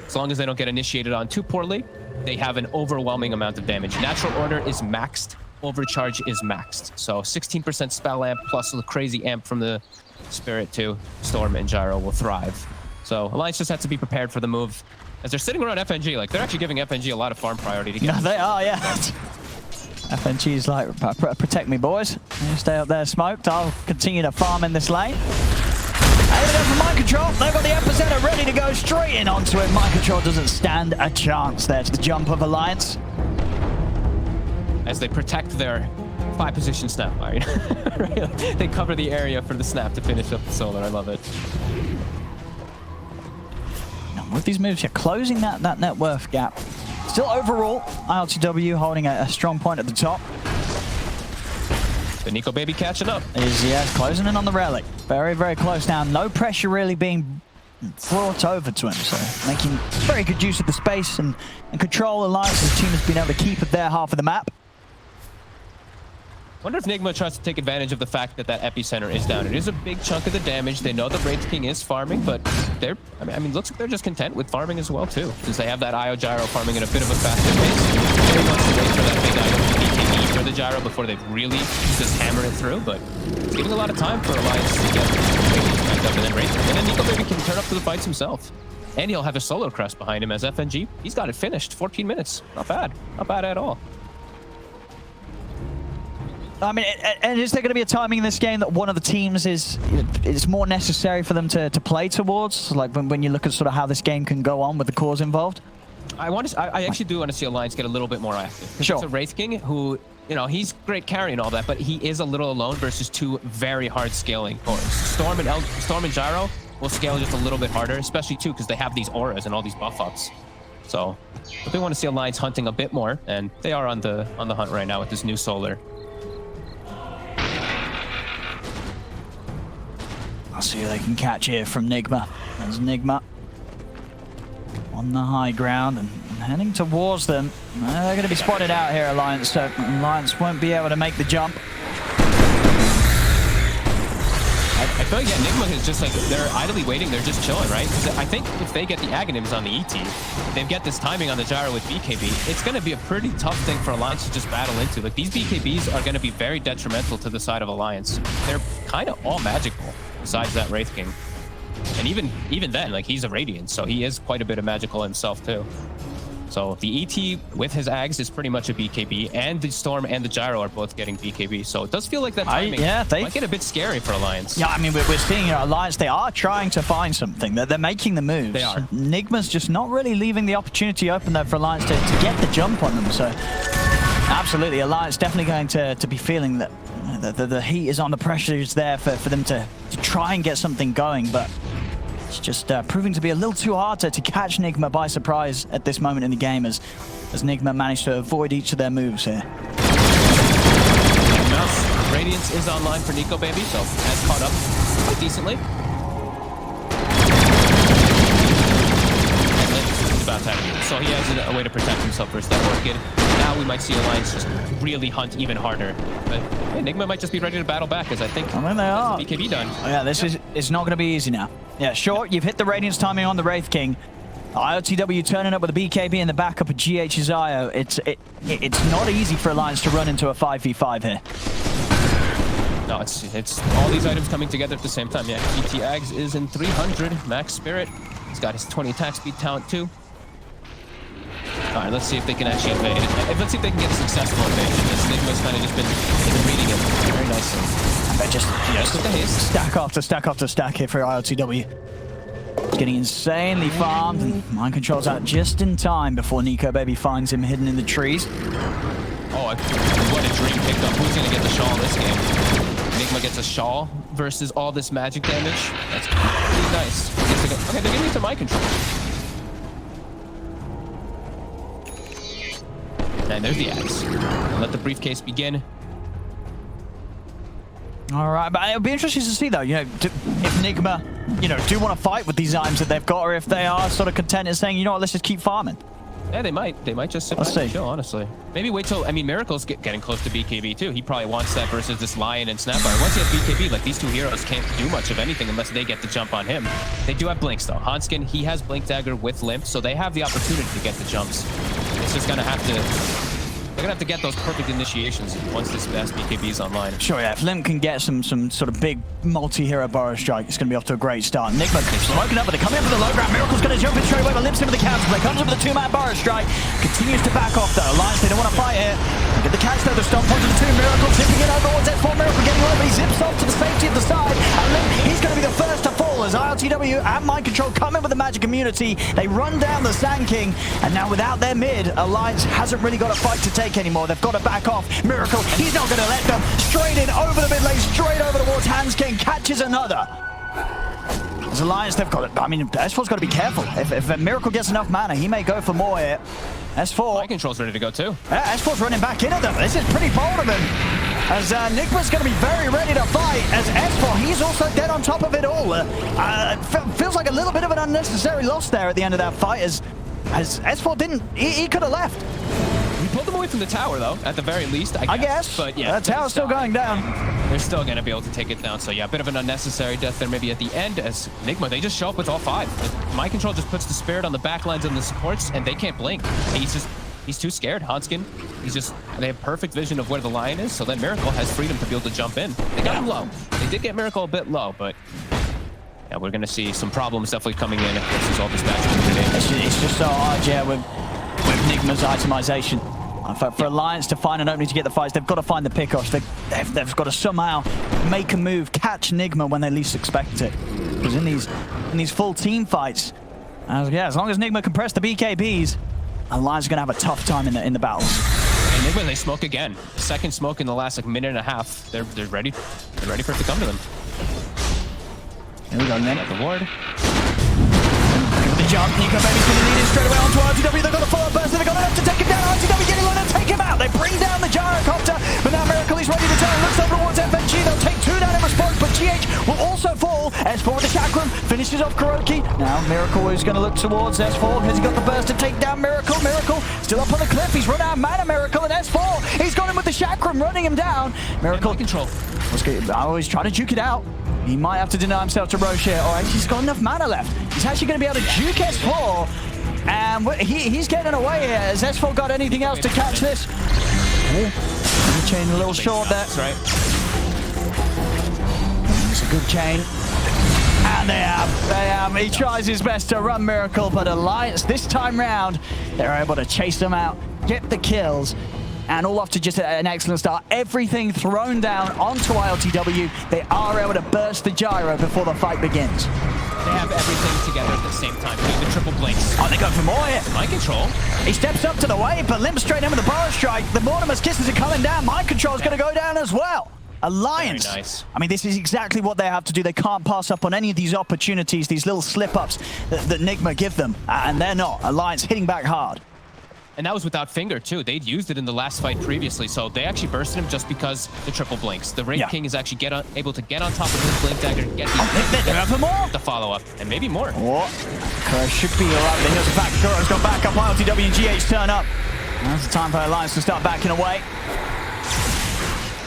As long as they don't get initiated on too poorly, they have an overwhelming amount of damage. Natural Order is maxed. Overcharge is maxed. So 16% spell amp plus the crazy amp from the Spirit too. Storm and Gyro will thrive. So Alliance just has to be prepared for the move. As they're sitting around FNG, like they're actually giving FNG a lot of farm priority to get. No, they are, yeah. FNG's like, protect me, boys. You stay up there smoked. I'll continue to farm in this lane. Aiming up for Mind Control. They've got the epicenter ready to go straight in onto it. Mind Control doesn't stand a chance there to the jump of Alliance. As they protect their 5-position snap iron. They cover the area for the snap to finish up the solar. I love it. And with these moves, you're closing that net worth gap. Still overall, ILTW holding a strong point at the top. The Nico Baby catching up. Yes, closing in on the Relic. Very, very close now. No pressure really being brought over to him. So making very good use of the space and control. Alliance's team has been able to keep at their half of the map. Wonder if Nigma tries to take advantage of the fact that that epicenter is down. It is a big chunk of the damage. They know the Wraith King is farming, but they're, I mean, looks like they're just content with farming as well too, since they have that IO Gyro farming at a bit of a faster pace. Maybe wants to wait for that big IO DPC for the Gyro before they really just hammer it through, but it's giving a lot of time for Alliance to get back up and then Wraith King. And then Nico Baby can turn up to the fights himself. And he'll have a Solar Crest behind him as FNG. He's got it finished. 14 minutes. Not bad. Not bad at all. I mean, and is there going to be a timing in this game that one of the teams is more necessary for them to play towards? Like when you look at sort of how this game can go on with the cores involved? I actually do want to see Alliance get a little bit more active. Sure. It's a Wraith King who, you know, he's great carrying all that, but he is a little alone versus two very hard scaling cores. Storm and Gyro will scale just a little bit harder, especially too because they have these auras and all these buff ups. So, but they want to see Alliance hunting a bit more, and they are on the hunt right now with this new Solar. I'll see who they can catch here from Nigma. There's Nigma on the high ground and heading towards them. They're going to be spotted out here, Alliance, so Alliance won't be able to make the jump. feel like Nigma is just like, they're idly waiting, they're just chilling, right? Because I think if they get the Aghanims on the ET, they get this timing on the gyro with BKB, it's going to be a pretty tough thing for Alliance to just battle into. Like, these BKBs are going to be very detrimental to the side of Alliance. They're kind of all magical, besides that Wraith King. And even then, like, he's a Radiant, so he is quite a bit of magical himself, too. So the ET with his Ags is pretty much a BKB, and the Storm and the Gyro are both getting BKB. So it does feel like that timing might get a bit scary for Alliance. Yeah, I mean, we're seeing Alliance, they are trying to find something. They're making the moves. They are. Nigma's just not really leaving the opportunity open there for Alliance to get the jump on them. So absolutely, Alliance definitely going to be feeling that the heat is on, the pressure is there for them to try and get something going. But it's just proving to be a little too hard to catch Nigma by surprise at this moment in the game as Nigma managed to avoid each of their moves here. Radiance is online for Nico Baby, so has caught up quite decently. And Limp is about to have, so he has a way to protect himself versus that Orchid. Now we might see Alliance just really hunt even harder. But Nigma might just be ready to battle back, as I think they are. BKB done. Oh, yeah, it's not going to be easy now. Yeah, sure, you've hit the Radiance timing on the Wraith King. IOTW turning up with a BKB in the backup of GH's IO. It's not easy for Alliance to run into a 5v5 here. No, it's all these items coming together at the same time. Yeah, ET Ags is in 300. Max Spirit. He's got his 20 attack speed talent too. All right, let's see if they can actually invade it. Let's see if they can get a successful invasion. This Nigma's kind of just been reading it very nicely. And they're just stack after stack after stack here for IOTW. It's getting insanely farmed, and Mind Control's out just in time before Nico Baby finds him hidden in the trees. Oh, what a dream pickup. Who's going to get the shawl in this game? Nigma gets a shawl versus all this magic damage. That's pretty nice. Okay, they're getting into Mind Control. And there's the axe. Let the briefcase begin. All right, but it'll be interesting to see, though, if Nigma, do want to fight with these items that they've got, or if they are sort of content in saying, you know what, let's just keep farming. Yeah, they might. They might just sit back and chill, honestly. Maybe wait till, Miracle's getting close to BKB, too. He probably wants that versus this Lion and Snapfire. Once you have BKB, like, these two heroes can't do much of anything unless they get the jump on him. They do have Blinks, though. Hanskin, he has Blink Dagger with Limp, so they have the opportunity to get the jumps. It's just going to have to... They're going to have to get those perfect initiations once this fast BKB is online. Sure, yeah. If Limp can get some sort of big multi-hero Burrow Strike, it's going to be off to a great start. Nigma smoking up, but they're coming up with the low ground. Miracle's going to jump in straight away, but Limp's in with the counter play. Comes up with a two-man Burrow Strike. Continues to back off, though. Alliance, they don't want to fight here. Get the catch, though. The stop point to the two. Miracle tipping it over towards S4. Miracle getting over. He zips off to the safety of the side. And Limp, he's going to be the first to fall as ILTW and Mind Control come in with the magic immunity. They run down the Sand King, and now without their mid, Alliance hasn't really got a fight to take anymore. They've got to back off. Miracle, he's not going to let them. Straight in, over the mid lane, straight over towards Hans King, catches another. As Alliance, they've got it. S4's got to be careful. If Miracle gets enough mana, he may go for more here. S4. Mind Control's ready to go too. Yeah, S4's running back into them. This is pretty bold of him. As Nigma's going to be very ready to fight. As S4, he's also dead on top of it all. Feels like a little bit of an unnecessary loss there at the end of that fight. As S4 didn't, he could have left. We pulled them away from the tower, though, at the very least, I guess. But yeah, the tower's still going down. They're still going to be able to take it down. So yeah, a bit of an unnecessary death there maybe at the end as Nigma, they just show up with all five. Mind Control just puts the Spirit on the back lines and the supports, and they can't blink. He's too scared. Hanskin, they have perfect vision of where the Lion is, so then Miracle has freedom to be able to jump in. They got him low. They did get Miracle a bit low, but yeah, we're going to see some problems definitely coming in if this is all this match. It's just so hard, yeah, with Nigma's itemization. For Alliance to find an opening to get the fights, they've got to find the pickoffs. They've got to somehow make a move, catch Nigma when they least expect it. Because in these full team fights, as long as Nigma can press the BKBs, Alliance is going to have a tough time in the battles. And Nigma, they smoke again. Second smoke in the last minute and a half. They're ready. They're ready for it to come to them. Here we go, Nick. The ward. The jump, Nico Baby's going to lead in straight away onto RTW. They've got a follow-up burst, they've got enough to take him down. RTW getting on and take him out. They bring down the gyrocopter, but now Miracle is ready to turn. Looks over towards FNG. They'll take two down in response, but GH will also fall. S4 with the Chakram finishes off Kuroki. Now Miracle is going to look towards S4. Has he got the burst to take down Miracle? Miracle still up on the cliff. He's run out of mana, Miracle, and S4. He's got him with the Chakram, running him down. Miracle control. I always try to juke it out. He might have to deny himself to Roche here. All right, he's got enough mana left. He's actually going to be able to juke S4. And he's getting away here. Has S4 got anything else to catch this? Oh, chain a little short there. That's right. It's a good chain. And they have. He tries his best to run Miracle, but Alliance this time round, they're able to chase them out, get the kills, and all off to just an excellent start. Everything thrown down onto ILTW. They are able to burst the gyro before the fight begins. They have everything together at the same time. Doing the triple blinks. Oh, they go for more here. Mind control. He steps up to the wave, but limps straight in with the bar strike. The Mortimer's kisses are coming down. Mind control is going to go down as well. Alliance. Very nice. I mean, this is exactly what they have to do. They can't pass up on any of these opportunities, these little slip-ups that Nigma give them, and they're not. Alliance hitting back hard. And that was without Finger, too. They'd used it in the last fight previously, so they actually bursted him just because the triple blinks. The Wraith King is actually able to get on top of his Blink Dagger, get the more. The follow-up, and maybe more. Oh, should be all right. Here's the fact. Kuro's got back up. ILTW and GH turn up. Now's the time for Alliance to start backing away.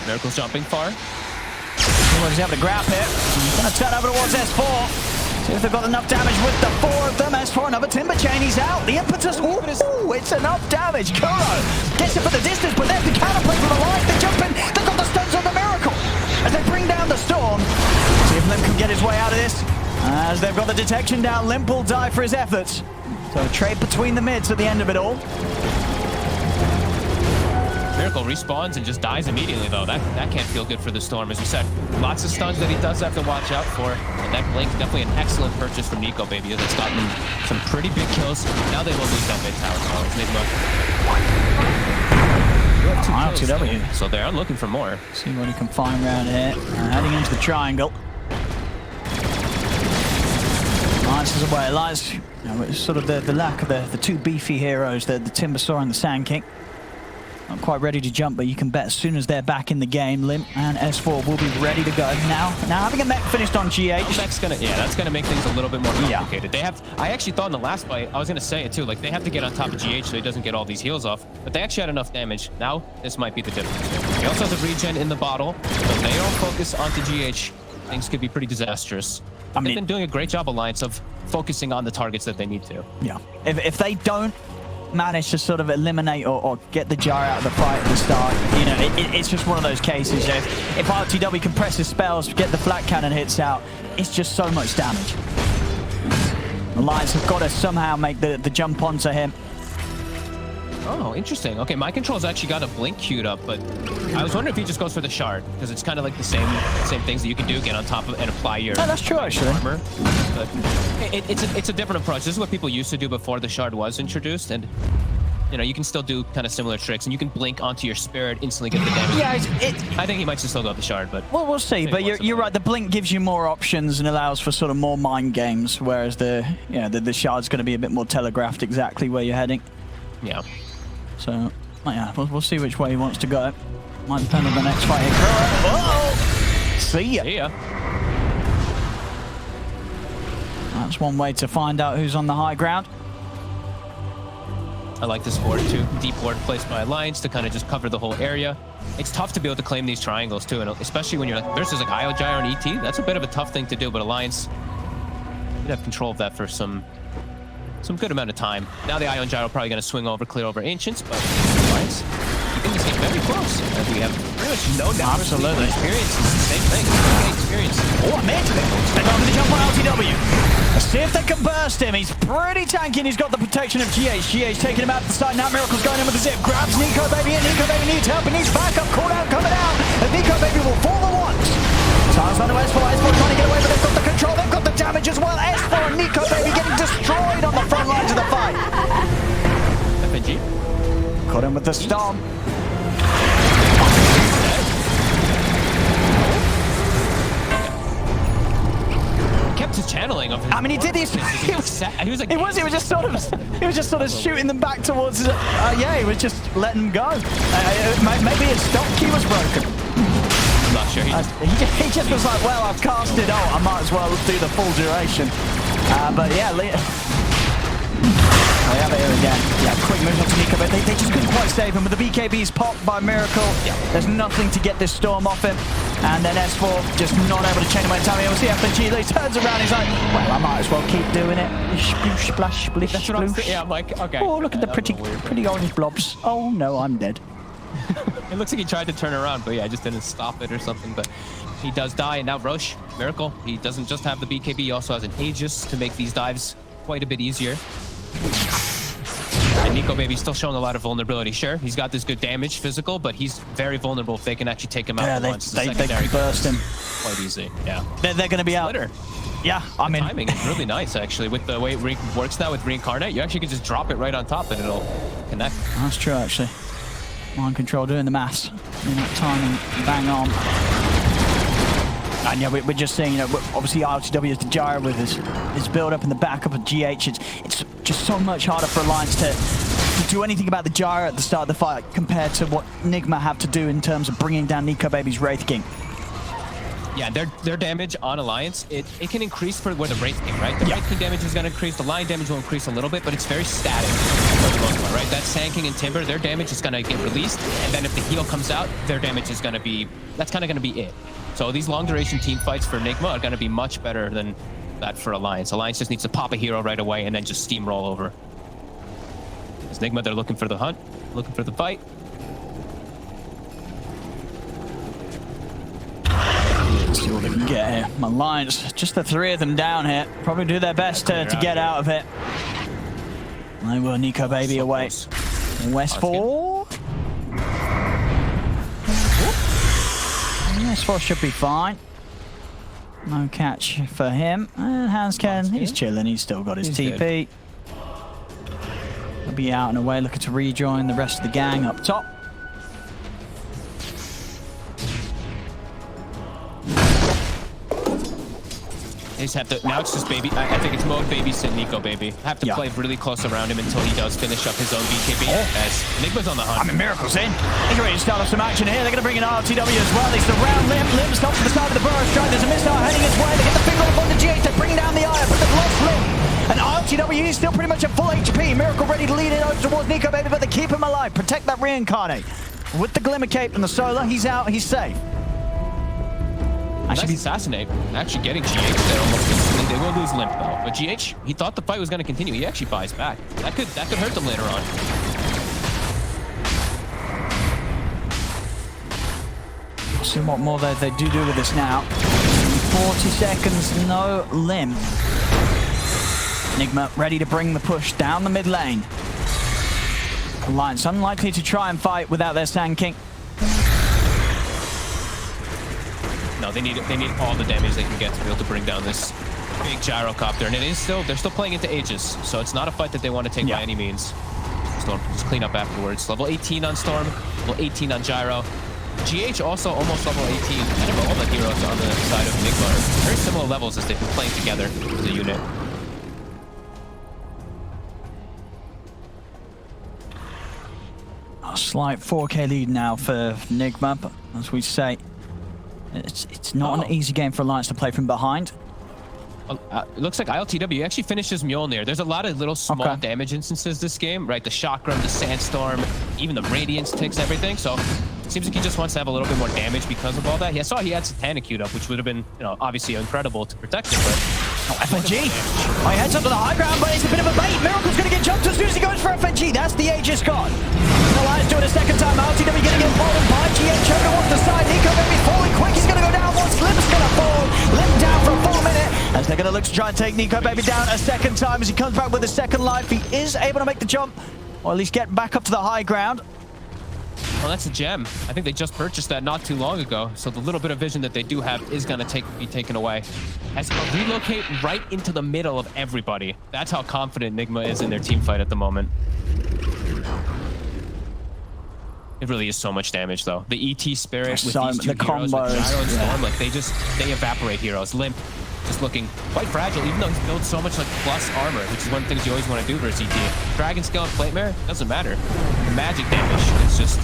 Miracle's jumping far. He's having a grab here. He's going to turn over towards S4. See if they've got enough damage with the 4 of them. S4, another Timber Chain. He's out. The impetus. Ooh, it's enough damage. Kuro gets it for the distance, but there's the counterplay from the line. They jump in. They've got the stuns on the Miracle. As they bring down the Storm. See if Limp can get his way out of this. As they've got the detection down, Limp will die for his efforts. So a trade between the mids at the end of it all. Miracle respawns and just dies immediately, though. That can't feel good for the Storm, as you said. Lots of stuns that he does have to watch out for. And that Blink, definitely an excellent purchase from Nico, baby. That's gotten them some pretty big kills. Now they will lose that mid tower, so Nigma. ILTW. So they are looking for more. See what he can find around here. Heading into the triangle. Alliance is away. Alliance, it's sort of the lack of the two beefy heroes, the Timbersaw and the Sand King. Not quite ready to jump, but you can bet as soon as they're back in the game, Limp and S4 will be ready to go. Now having a mech finished on GH. That's gonna make things a little bit more complicated. They have, I actually thought in the last fight, I was gonna say it too, like they have to get on top of GH so he doesn't get all these heals off, but they actually had enough damage. Now, this might be the difference. They also have the regen in the bottle, so if they don't focus onto GH, things could be pretty disastrous. I mean, they've been doing a great job, Alliance, of focusing on the targets that they need to. Yeah. If they don't manage to sort of eliminate or get the gyro out of the fight at the start, you know, it's just one of those cases. You know, if ILTW can press his spells, get the flat cannon hits out, it's just so much damage. Alliance have got to somehow make the jump onto him. Oh, interesting. Okay, my control's actually got a Blink queued up, but I was wondering if he just goes for the shard, because it's kind of like the same things that you can do, get on top of and apply your that's true, actually. Armor. But it's a different approach. This is what people used to do before the shard was introduced, and you know, you can still do kind of similar tricks, and you can blink onto your spirit, instantly get the damage. Yeah, I think he might just still go with the shard, but well, we'll see. But you're right. The blink gives you more options and allows for sort of more mind games, whereas the shard's going to be a bit more telegraphed exactly where you're heading. Yeah. So, yeah, we'll see which way he wants to go. Might depend on the next fight. Whoa! See ya. See ya. That's one way to find out who's on the high ground. I like this board too. Deep board placed by Alliance to kind of just cover the whole area. It's tough to be able to claim these triangles too, and especially when you're like versus like IO Gyro and ET. That's a bit of a tough thing to do, but Alliance would have control of that for some good amount of time. Now the Ion Gyro probably going to swing over, clear over Ancients, but Alliance keeping this game very close. As we have pretty much no doubt. Absolutely. Experience is the same thing. Experience. Oh, amazing. They're going to jump on LTW. Let's see if they can burst him. He's pretty tanky and he's got the protection of GH. GH taking him out to the side. Now Miracle's going in with the zip. Grabs Nico Baby in. Nico Baby needs help. He needs backup. Cooldown coming out. And Nico Baby will fall the once. Time's under S4. S4 trying to get away, but they've got the control. They've got the damage as well. S4 and Nico Baby getting destroyed on the front lines of the fight. FNG. Caught him with the storm. Kept his channeling of his. I mean, he did. He was just sort of shooting them back towards. Yeah, he was just letting them go. Maybe his stop key was broken. I'm not sure. He just was like, well, I've cast it out. I might as well do the full duration. But yeah, we have it here again. Yeah, quick move onto Nico, but They just couldn't quite save him. With the BKBs popped by Miracle, there's nothing to get this storm off him. And then S4 just not able to chain him by the time he was here. FNG, he turns around, he's like, well, I might as well keep doing it. Sploosh, splash, splish, That's what I'm saying. sploosh. Yeah, I'm like, okay. Oh, look at the pretty orange blobs. Oh, no, I'm dead. It looks like he tried to turn around, but yeah, just didn't stop it or something. But he does die, and now Roche, Miracle, he doesn't just have the BKB, he also has an Aegis to make these dives quite a bit easier. And Nico Baby's still showing a lot of vulnerability. Sure, he's got this good damage, physical, but he's very vulnerable if they can actually take him out once. They can burst him. Quite easy, yeah. They're going to be out. Yeah, I mean... timing is really nice, actually. With the way it works now with Reincarnate, you actually can just drop it right on top and it'll connect. That's true, actually. Mind control doing the maths. In that timing, bang on. And yeah, we're just seeing, you know, obviously LTW is the gyro with his build up and the backup of GH. It's just so much harder for Alliance to do anything about the gyro at the start of the fight compared to what Nigma have to do in terms of bringing down Nico Baby's Wraith King. Yeah, their damage on Alliance, it can increase for where the Wraith King, right? The Wraith King damage is going to increase, the Lion damage will increase a little bit, but it's very static for the most part, right? That Sand King and Timber, their damage is going to get released, and then if the heal comes out, their damage is going to be, that's kind of going to be it. So these long duration team fights for Nigma are going to be much better than that for Alliance. Alliance just needs to pop a hero right away and then just steamroll over. As Nigma, they're looking for the hunt, looking for the fight. Let's see what they can get here. Alliance, just the three of them down here. Probably do their best to get out of it. They will Nico Baby away. West 4. S4 should be fine. No catch for him. And Hansken, he's chilling. He's still got his TP. He'll be out and away, looking to rejoin the rest of the gang up top. They just have to, now it's just Baby, I think it's mode babysit Nico Baby. Have to play really close around him until he does finish up his own BKB. As Nigma's on the hunt. I mean, Miracle's in. He's ready to start off some action here. They're going to bring in RTW as well. They surround Limb. Limb stops to the side of the burrow strike. There's a missile heading his way. They get the finger up on the GH. They bring down the Ire, but they've lost Limb. And RTW is still pretty much at full HP. Miracle ready to lead it over towards Nico Baby, but they keep him alive. Protect that Reincarnate. With the Glimmer Cape and the Solar, he's out. He's safe. Nice assassinate. Actually getting GH there almost instantly. They will lose Limp though. But GH, he thought the fight was going to continue. He actually buys back. That could hurt them later on. We'll see what more they do with this now. 40 seconds, no Limb. Nigma ready to bring the push down the mid lane. Alliance unlikely to try and fight without their Sand King. No, they need all the damage they can get to be able to bring down this big gyrocopter, and they're still playing into Aegis, so it's not a fight that they want to take by any means. Storm can just clean up afterwards. Level 18 on Storm, level 18 on Gyro. GH also almost level 18. Kind of all the heroes on the side of Nigma are very similar levels as they've been playing together as a unit. A slight 4K lead now for Nigma, but as we say, it's not an easy game for Alliance to play from behind. It looks like ILTW actually finishes Mjolnir. There's a lot of little small damage instances this game, right? The Chakram, the Sandstorm, even the Radiance ticks everything. So it seems like he just wants to have a little bit more damage because of all that. I saw he had Satanic queued up, which would have been, obviously incredible to protect him. But FNG. Oh, he heads up to the high ground, but it's a bit of a bait. Miracle's going to get jumped as soon as he goes for FNG. That's the Aegis gone. Alliance doing a second time. LTW going to get fallen by GH over towards the side. Nico going to be falling quick. He's going to go down once. Limp's going to fall. Limp down for a full minute. As they're going to look to try and take Nico Baby down a second time as he comes back with a second life. He is able to make the jump, or at least get back up to the high ground. Well, that's a gem. I think they just purchased that not too long ago, so the little bit of vision that they do have is going to be taken away. As they relocate right into the middle of everybody. That's how confident Nigma is in their team fight at the moment. It really is so much damage, though. The ET Spirit with these two heroes, with Gyro and Storm, like they evaporate heroes. Limp just looking quite fragile, even though he's built so much like plus armor, which is one of the things you always want to do versus ET. Dragon Scale and Platemare, doesn't matter. Magic damage is just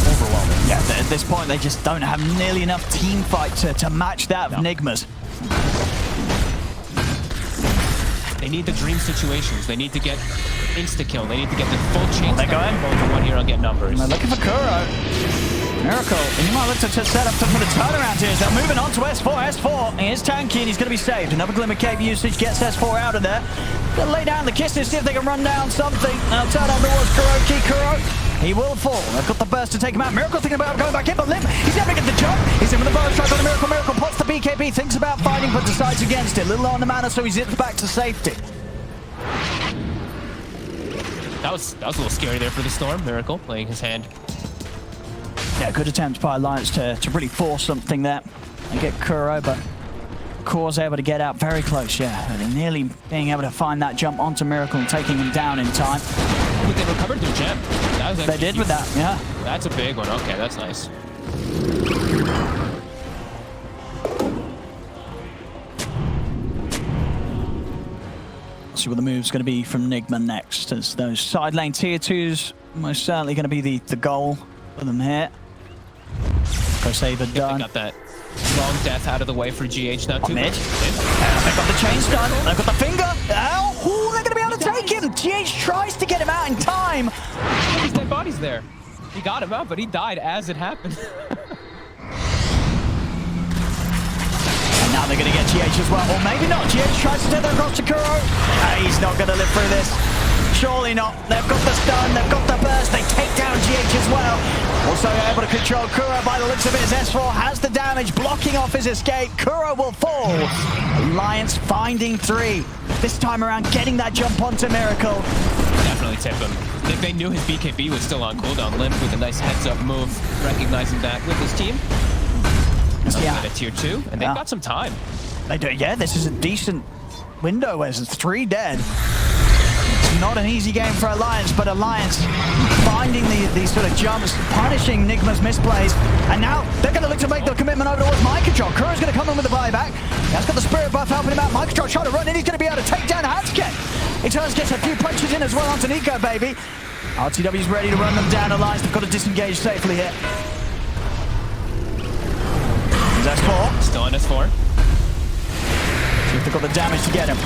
overwhelming. Yeah, at this point, they just don't have nearly enough team fight to match that of Nigma's. They need the dream situations. They need to get insta-kill. They need to get the full chain. They're going. One hero and get numbers. They're looking for Kuro. Miracle. And you might look to set up for the turnaround here. They're moving on to S4. S4 is tanky and he's going to be saved. Another Glimmer Cape usage gets S4 out of there. Gonna lay down the kisses, see if they can run down something. Now turn on towards Kuroki. Kuro. He will fall. They've got the burst to take him out. Miracle thinking about going back in, but Limp, he's never get the jump. He's in with the bonus strike on the Miracle. Miracle pots the BKB, thinks about fighting, but decides against it. Little low on the mana, so he zips back to safety. That was a little scary there for the Storm. Miracle playing his hand. Yeah, good attempt by Alliance to really force something there and get Kuro, but Core's able to get out very close, yeah. And nearly being able to find that jump onto Miracle and taking him down in time. But they recovered their gem. That was they did huge. with that, yeah. That's a big one. Okay, that's nice. Let's see what the move's going to be from Nigma next, as those side lane tier 2s most certainly going to be the goal for them here. Saber done. They got that long death out of the way for GH now too. Mid. They've got the chain stun. They've got the finger. Ow! Ooh, they're going to be able to take him. GH tries to get him out in time. His dead body's there. He got him out, but he died as it happened. And now they're going to get GH as well. Or maybe not. GH tries to tether across to Kuro. He's not going to live through this. Surely not. They've got the stun, they've got the burst, they take down GH as well. Also able to control Kuro by the looks of it as S4 has the damage, blocking off his escape. Kuro will fall. Alliance finding 3. This time around, getting that jump onto Miracle. Definitely tip him. They knew his BKB was still on cooldown. Limp with a nice heads-up move, recognizing that with his team. Yeah. At tier 2, and they've got some time. They do, yeah, this is a decent window as it's 3 dead. Not an easy game for Alliance, but Alliance finding these sort of jumps, punishing Nigma's misplays, and now they're going to look to make the commitment over towards Mind Control. Kuro's going to come in with a buyback. He's got the Spirit buff helping him out. Mind Control trying to run in. He's going to be able to take down Hansken. He turns, gets a few punches in as well onto Nico, baby. RTW's ready to run them down. Alliance, they've got to disengage safely here. There's S4. Still on S4. See if they've got the damage to get him.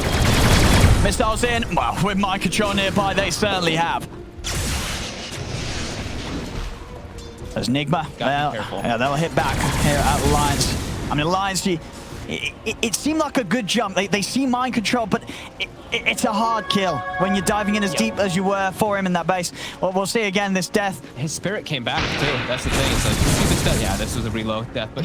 Missiles in. Well, with Mind Control nearby, they certainly have. There's Nigma. Yeah, they'll hit back here at Alliance. I mean, Alliance, it seemed like a good jump. They see Mind Control, but it's a hard kill when you're diving in as deep as you were for him in that base. Well, we'll see again this death. His Spirit came back too. That's the thing. It's like, you see this death? Yeah, this was a reload death. But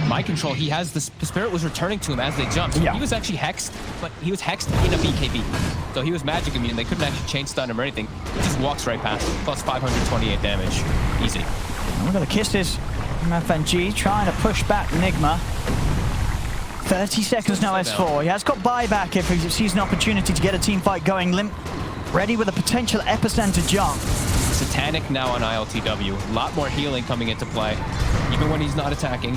Mind Control, he has the Spirit was returning to him as they jumped. So he was actually hexed, but he was hexed in a BKB. So he was magic immune. They couldn't actually chain stun him or anything. He just walks right past him. Plus 528 damage. Easy. We're gonna kiss this FNG, trying to push back Nigma. 30 seconds now, S4. He has got buyback if he sees an opportunity to get a team fight going. Limp ready with a potential epicenter jump. Satanic now on ILTW. A lot more healing coming into play, even when he's not attacking.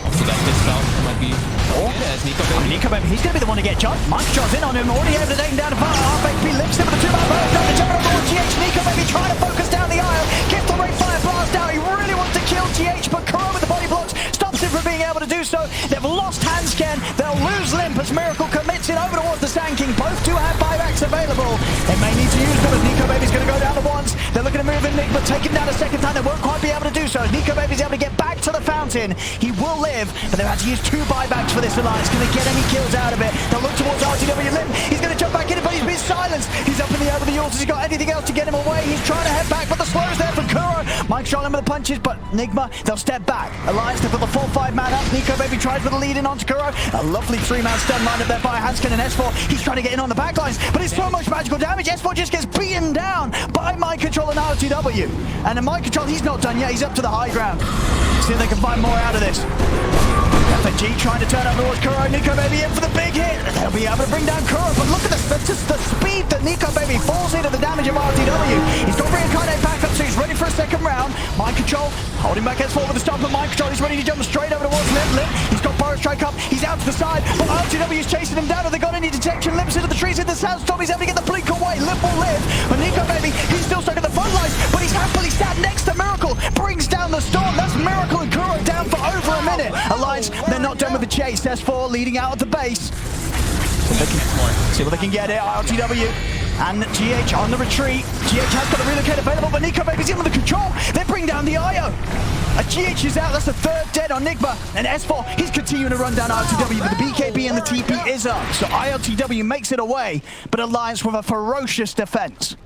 Also, that dispel might be. Yeah, it's Nico Baby. Nico Baby, he's going to be the one to get jumped. Mind Control's in on him, already able to take him down to far. RFP limps him with a 2-man burst. Down the jump on board GH. Nico Baby trying to focus down the aisle. Get the ray fire blast out. He really wants to kill GH, but Kuro with the body blocks stops him from being able to do so. They've lost Hansken. They'll lose Limp as Miracle commits it over towards the Sand King. Both two have buybacks available. They may need to use them as Nico Baby's going to go down at once. They're looking to move in Nick, but take him down a second time. They won't quite be able to do so. As Nico Baby's able to get back to the fountain, he will live, but they've had to use 2 buybacks for this Alliance. Can they get any kills out of it? They'll look towards RTW Limp. He's going to jump back in, but he's been silenced. He's up in the air with the ults. He's got anything else to get him away. He's trying to head back, but the slow's there for Kuro. Mike controlling with the punches, but Nigma, they'll step back. Alliance, they've got the full 5-man up. Nico Baby tries with the lead in onto Kuro. A lovely 3-man stun lined up there by Hansken and S4. He's trying to get in on the backlines, but it's so much magical damage. S4 just gets beaten down by Mind Control and RTW. And in Mind Control, he's not done yet. He's up to the high ground. See if they can find more out of this. FNG trying to turn up towards Kuro. Nico Baby in for the big hit. They'll be able to bring down Kuro, but look at the speed that Nico Baby falls into the damage of RTW. He's got reincarnate back up, so he's ready for a second round. Mind Control holding back S4 with the stop, but Mind Control, he's ready to jump straight over towards Limp. He's got Burrow Strike up. He's out to the side, but RTW is chasing him down. Have they got any detection? Limp's into the trees in the sandstorm. He's able to get the blink away. Limp will live, but Nico Baby, he's still stuck at the front lines, but he's happily sat next to Miracle. Brings down the storm. That's Miracle and Kuro down for over a minute. Alliance, they're not done with the chase. S4 leading out of the base. See what they can get here. ILTW and GH on the retreat. GH has got a relocate available, but Nico Baby's in with the control. They bring down the IO. GH is out. That's the third dead on Nigma. And S4, he's continuing to run down ILTW, but the BKB and the TP is up. So ILTW makes it away, but Alliance with a ferocious defense.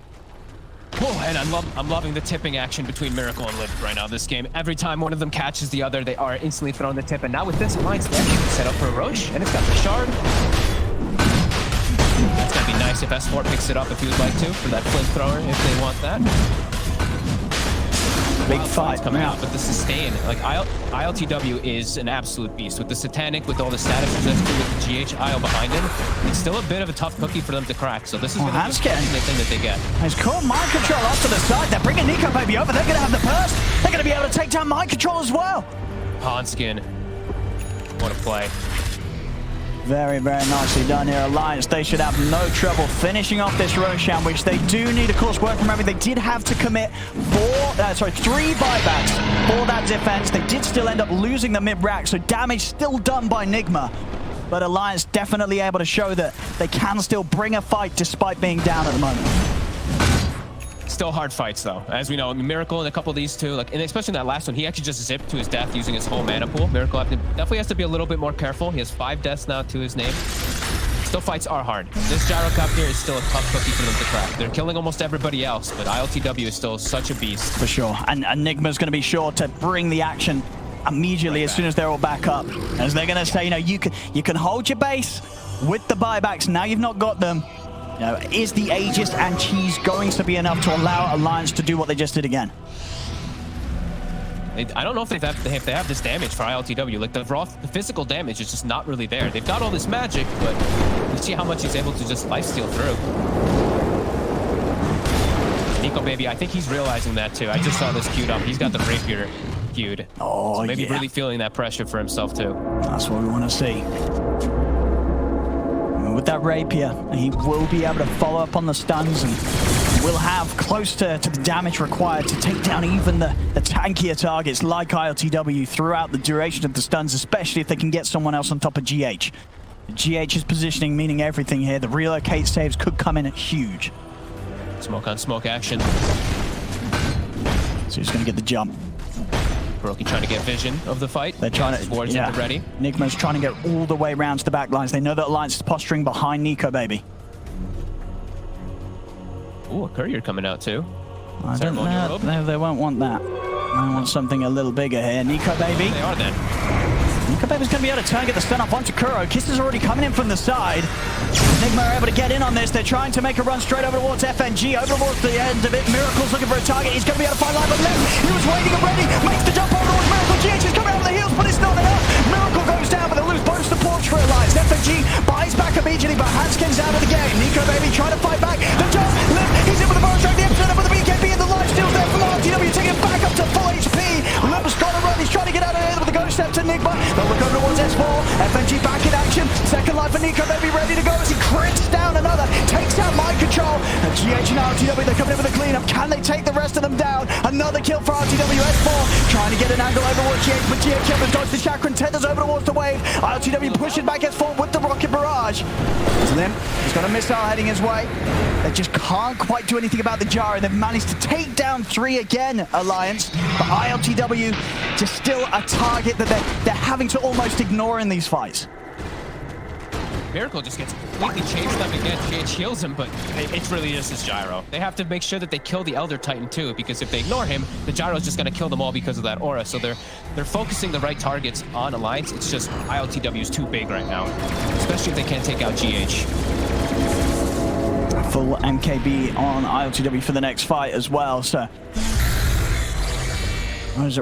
Oh, and I'm loving the tipping action between Miracle and Liv right now this game. Every time one of them catches the other, they are instantly throwing the tip. And now with this Alliance, they actually set up for a Roche, and it's got the shard. That's gonna be nice if S4 picks it up if he would like to, for that flamethrower, if they want that. Big fight coming out, but the sustain, like ILTW is an absolute beast with the Satanic, with all the status resistance, with the GH IO behind him. It's still a bit of a tough cookie for them to crack, so this is going to be the thing that they get. He's caught Mind Control off to the side. They're bringing Nico Baby over. They're going to have the burst. They're going to be able to take down Mind Control as well. Ponskin, what a play. Very, very nicely done here. Alliance, they should have no trouble finishing off this Roshan, which they do need, of course, work. Remember, they did have to commit 3 buybacks for that defense. They did still end up losing the mid-rack, so damage still done by Nigma. But Alliance definitely able to show that they can still bring a fight despite being down at the moment. Still hard fights, though. As we know, Miracle and a couple of these two, like, and especially in that last one, he actually just zipped to his death using his whole mana pool. Miracle definitely has to be a little bit more careful. He has 5 deaths now to his name. Still, fights are hard. This Gyrocopter is still a tough cookie for them to crack. They're killing almost everybody else, but ILTW is still such a beast. For sure. And Nigma's going to be sure to bring the action immediately as soon as they're all back up. As they're going to say, you know, you can hold your base with the buybacks. Now you've not got them. You know, is the Aegis and Cheese going to be enough to allow Alliance to do what they just did again? I don't know if they have this damage for ILTW. Like, the physical damage is just not really there. They've got all this magic, but you see how much he's able to just lifesteal through. Nico Baby, I think he's realizing that too. I just saw this queued up. He's got the rapier queued. Oh, so maybe yeah. really feeling that pressure for himself too. That's what we want to see. With that rapier, he will be able to follow up on the stuns and will have close to the damage required to take down even the tankier targets like ILTW throughout the duration of the stuns, especially if they can get someone else on top of GH. GH's positioning meaning everything here. The relocate saves could come in at huge. Smoke on smoke action. So he's going to get the jump. Brokey trying to get vision of the fight. They're trying to, Wards at the ready. Nigma's trying to get all the way around to the back lines. They know that Alliance is posturing behind Nico Baby. Ooh, a courier coming out too. I don't know. No, they won't want that. They want something a little bigger here. Nico Baby. They are then. Nico Baby's going to be able to turn, get the stun up onto Kuro. Kiss is already coming in from the side. Nigma are able to get in on this. They're trying to make a run straight over towards FNG. Over towards the end of it. Miracle's looking for a target. He's going to be able to find line but left. He was waiting already. Makes the jump over towards Miracle. GH is coming out of the heels, but it's not enough. Miracle goes down, but they lose bonus support for Alliance. FNG buys back immediately, but Hanskin's out of the game. Nico Baby trying to fight back. The jump, Liv, he's in with the bonus strike. The episode with the BKB and the life steals there from RTW, taking it back up to full HP. Liv's got to run. He's trying to get out of here with the ghost step to Nigma. They'll look over towards S4. FNG back in action. Second life for Nico Baby ready to go as he crits down another. Takes out Mind Control. And GH and RTW, they're coming in with a cleanup. Can they take the rest of them down? Another kill for RTW. S4 trying to get an angle over towards GH, but GH able to dodge the chakra and tethers over towards the wave. RTW pushing back S4 with the rocket barrage. Slim, he's got a missile heading his way. They just can't quite do anything about the gyro. They've managed to take down 3 again, Alliance. But ILTW just still a target that they're having to almost ignore in these fights. Miracle just gets completely chased up again. GH heals him, but it's really just his gyro. They have to make sure that they kill the Elder Titan too, because if they ignore him, the gyro is just going to kill them all because of that aura. So they're focusing the right targets on Alliance. It's just ILTW is too big right now, especially if they can't take out GH. Full MKB on ILTW for the next fight as well. So,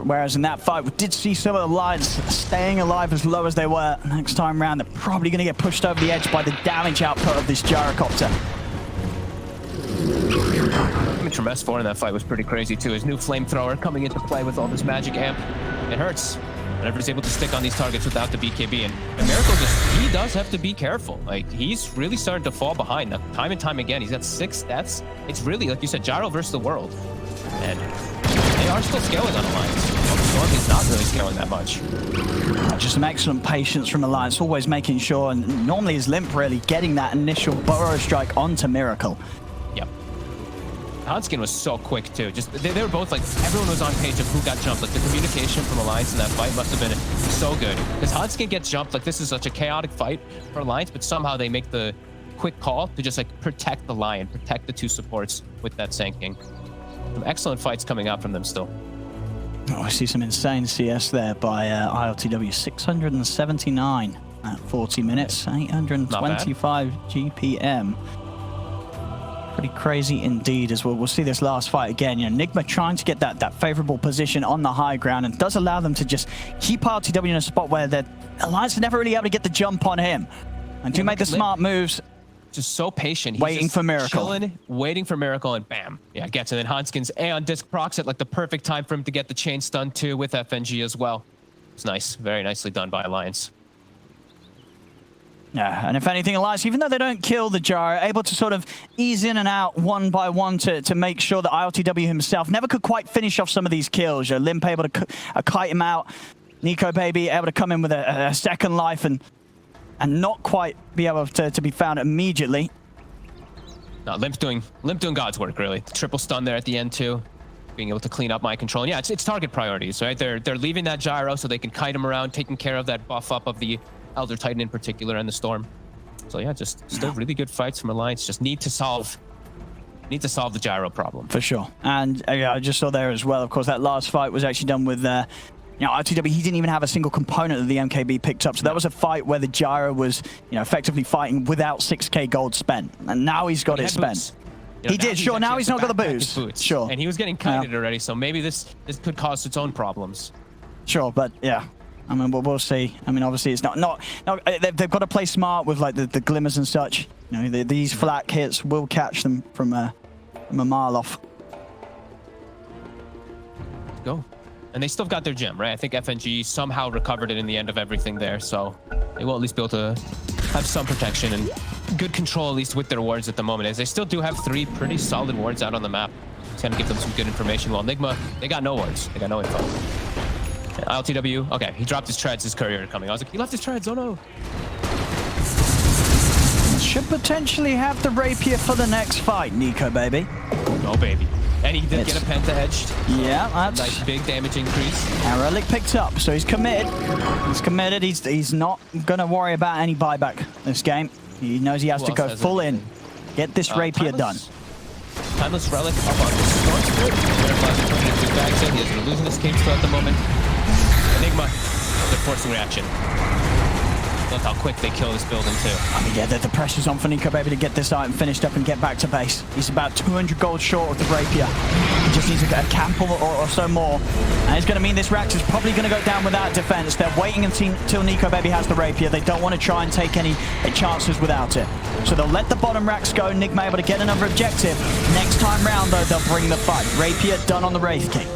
whereas in that fight, we did see some of the Alliance staying alive as low as they were. Next time around, they're probably going to get pushed over the edge by the damage output of this Gyrocopter. Damage from S4 in that fight was pretty crazy too. His new flamethrower coming into play with all this magic amp. It hurts whenever he's able to stick on these targets without the BKB. And Miracle he does have to be careful. Like, he's really starting to fall behind. Now, time and time again, he's got 6 deaths. It's really, like you said, gyro versus the world. And they are still scaling on Alliance. Storm, he's not really scaling that much. Just some excellent patience from Alliance, always making sure, and normally is Limp really getting that initial burrow strike onto Miracle. Yep. Hanskin was so quick too. Just they were both like, everyone was on page of who got jumped. Like the communication from Alliance in that fight must have been so good. Because Hanskin gets jumped, like this is such a chaotic fight for Alliance, but somehow they make the quick call to just like protect the Lion, protect the two supports with that Sand. Some excellent fights coming out from them still. Oh, I see some insane CS there by ILTW, 679 at 40 minutes, 825 GPM. Pretty crazy indeed as well. We'll see this last fight again. You know, Nigma trying to get that favorable position on the high ground and does allow them to just keep RTW in a spot where the Alliance are never really able to get the jump on him. And to make the smart moves. Just so patient. He's waiting for Miracle. Chilling, waiting for Miracle, and bam. Yeah, gets it. And Hanskin's Aeon Disc procs at like the perfect time for him to get the chain stun too with FNG as well. It's nice. Very nicely done by Alliance. Yeah, and if anything, Alliance, even though they don't kill the Gyro, able to sort of ease in and out one by one to make sure that ILTW himself never could quite finish off some of these kills. You know, Limp able to kite him out. Nico Baby able to come in with a second life and not quite be able to be found immediately. No, Limp doing God's work, really. The triple stun there at the end, too. Being able to clean up my control. And yeah, it's target priorities, right? They're leaving that Gyro so they can kite him around, taking care of that buff up of the Elder Titan in particular and the Storm. So yeah, just still really good fights from Alliance. Just need to solve the Gyro problem. For sure. And I just saw there as well, of course, that last fight was actually done with... You know, RTW, he didn't even have a single component that the MKB picked up. So that was a fight where the Gyro was, you know, effectively fighting without 6k gold spent. And now he's got it spent. You know, he did, sure. Now he's not got the boost. Sure. And he was getting kited already, so maybe this could cause its own problems. Sure, but yeah. I mean, we'll see. I mean, obviously, it's not they've got to play smart with like the glimmers and such. You know, these flak hits will catch them from a mile off. Go. And they still got their gem, right? I think FNG somehow recovered it in the end of everything there, so they will at least be able to have some protection and good control, at least with their wards at the moment, as they still do have 3 pretty solid wards out on the map. It's going to give them some good information. While Nigma, they got no wards. They got no info. And ILTW, okay, he dropped his treads, his courier coming. I was like, he left his treads, oh no. Should potentially have the rapier for the next fight, Nico Baby. No, baby. And he did get a penta edged. Yeah, that's nice big damage increase. And Relic picked up, so he's committed. He's committed. He's not gonna worry about any buyback this game. He knows he has to go full in. Get this rapier done. Timeless Relic up on the Storm Spirit. He has been losing this game still at the moment. Enigma, they're forcing reaction. Look how quick they kill this building too. I mean, yeah, the pressure's on for Nico Baby to get this item finished up and get back to base. He's about 200 gold short of the rapier. He just needs a camp or so more. And it's going to mean this Rax is probably going to go down without defense. They're waiting until Nico Baby has the rapier. They don't want to try and take any chances without it. So they'll let the bottom Rax go. Nigma able to get another objective. Next time round, though, they'll bring the fight. Rapier done on the Wraith King.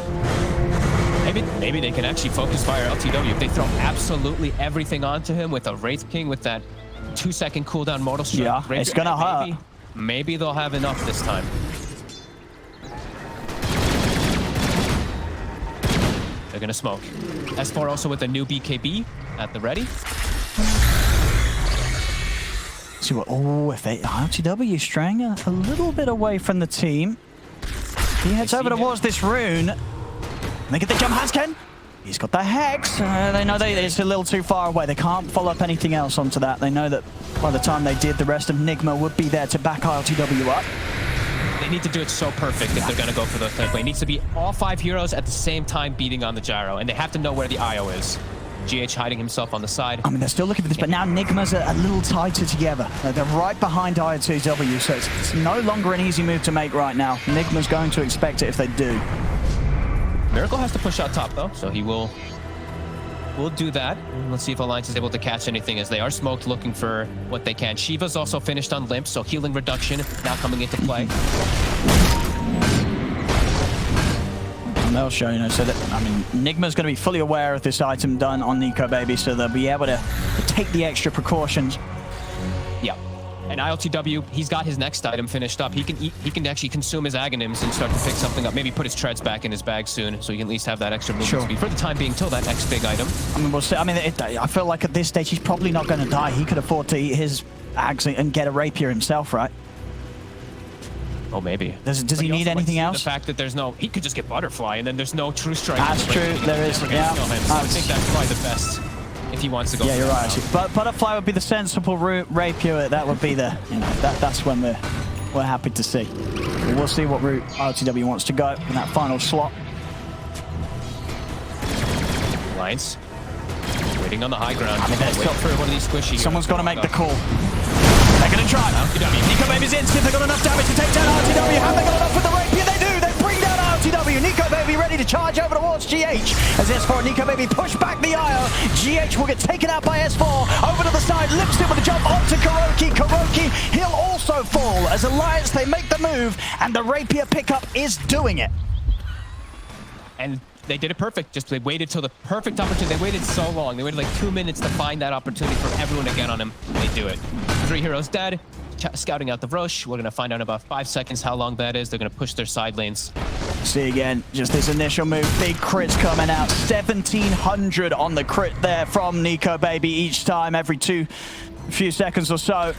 Maybe they can actually focus fire LTW if they throw absolutely everything onto him with a Wraith King with that 2-second cooldown mortal strike. Yeah, Rapier, it's gonna hurt. Maybe they'll have enough this time. They're gonna smoke. S4 also with a new BKB at the ready. See what? Oh, if they LTW straying a little bit away from the team. He heads over towards this rune. They get the jump, Hanskin. He's got the Hex. They know it's a little too far away. They can't follow up anything else onto that. They know that by the time they did, the rest of Nigma would be there to back ILTW up. They need to do it so perfect if they're going to go for the third play. It needs to be all 5 heroes at the same time beating on the Gyro, and they have to know where the IO is. GH hiding himself on the side. I mean, they're still looking for this, but now Nigma's a little tighter together. They're right behind ILTW, so it's no longer an easy move to make right now. Nigma's going to expect it if they do. Miracle has to push out top though, so he will do that. Let's see if Alliance is able to catch anything as they are smoked looking for what they can. Shiva's also finished on Limp, so healing reduction now coming into play. And they'll show, you know, so that, I mean, Nigma's going to be fully aware of this item done on Nico Baby, so they'll be able to take the extra precautions. Yeah. And ILTW, he's got his next item finished up. He can actually consume his Aghanims and start to pick something up. Maybe put his treads back in his bag soon, so he can at least have that extra movement speed for the time being till that next big item. I mean, we'll see. I mean, I feel like at this stage he's probably not going to die. He could afford to eat his Aghs and get a rapier himself, right? Oh, maybe. Does he need anything else? The fact that there's no, he could just get Butterfly, and then there's no True Strike. That's true. There is. Yeah. So I think that's probably the best if he wants to go. Yeah, you're right. Actually. But Butterfly would be the sensible route. Rapier, that would be the, you know, that's when we're happy to see. We'll see what route RTW wants to go in that final slot. Alliance waiting on the high ground. I mean, they're still for one of these squishy. Someone's got to make the call. They're going to try. Nico Baby's in. See if they've got enough damage to take down RTW. Have they got enough with the rapier? They do. They bring down RTW. Nico Baby ready to charge over towards GH. As S4 and Nico Baby push back the IO. GH will get taken out by S4. Over to the side. Lips in with a jump onto Kuroki. Kuroki, he'll also fall. As Alliance, they make the move. And the rapier pickup is doing it. And they did it perfect. Just they waited till the perfect opportunity. They waited so long. They waited like 2 minutes to find that opportunity for everyone to get on him. They do it. 3 heroes dead. Scouting out the Roche. We're going to find out in about 5 seconds how long that is. They're going to push their side lanes. See again, just this initial move. Big crits coming out. 1,700 on the crit there from Nico Baby each time, every few seconds or so.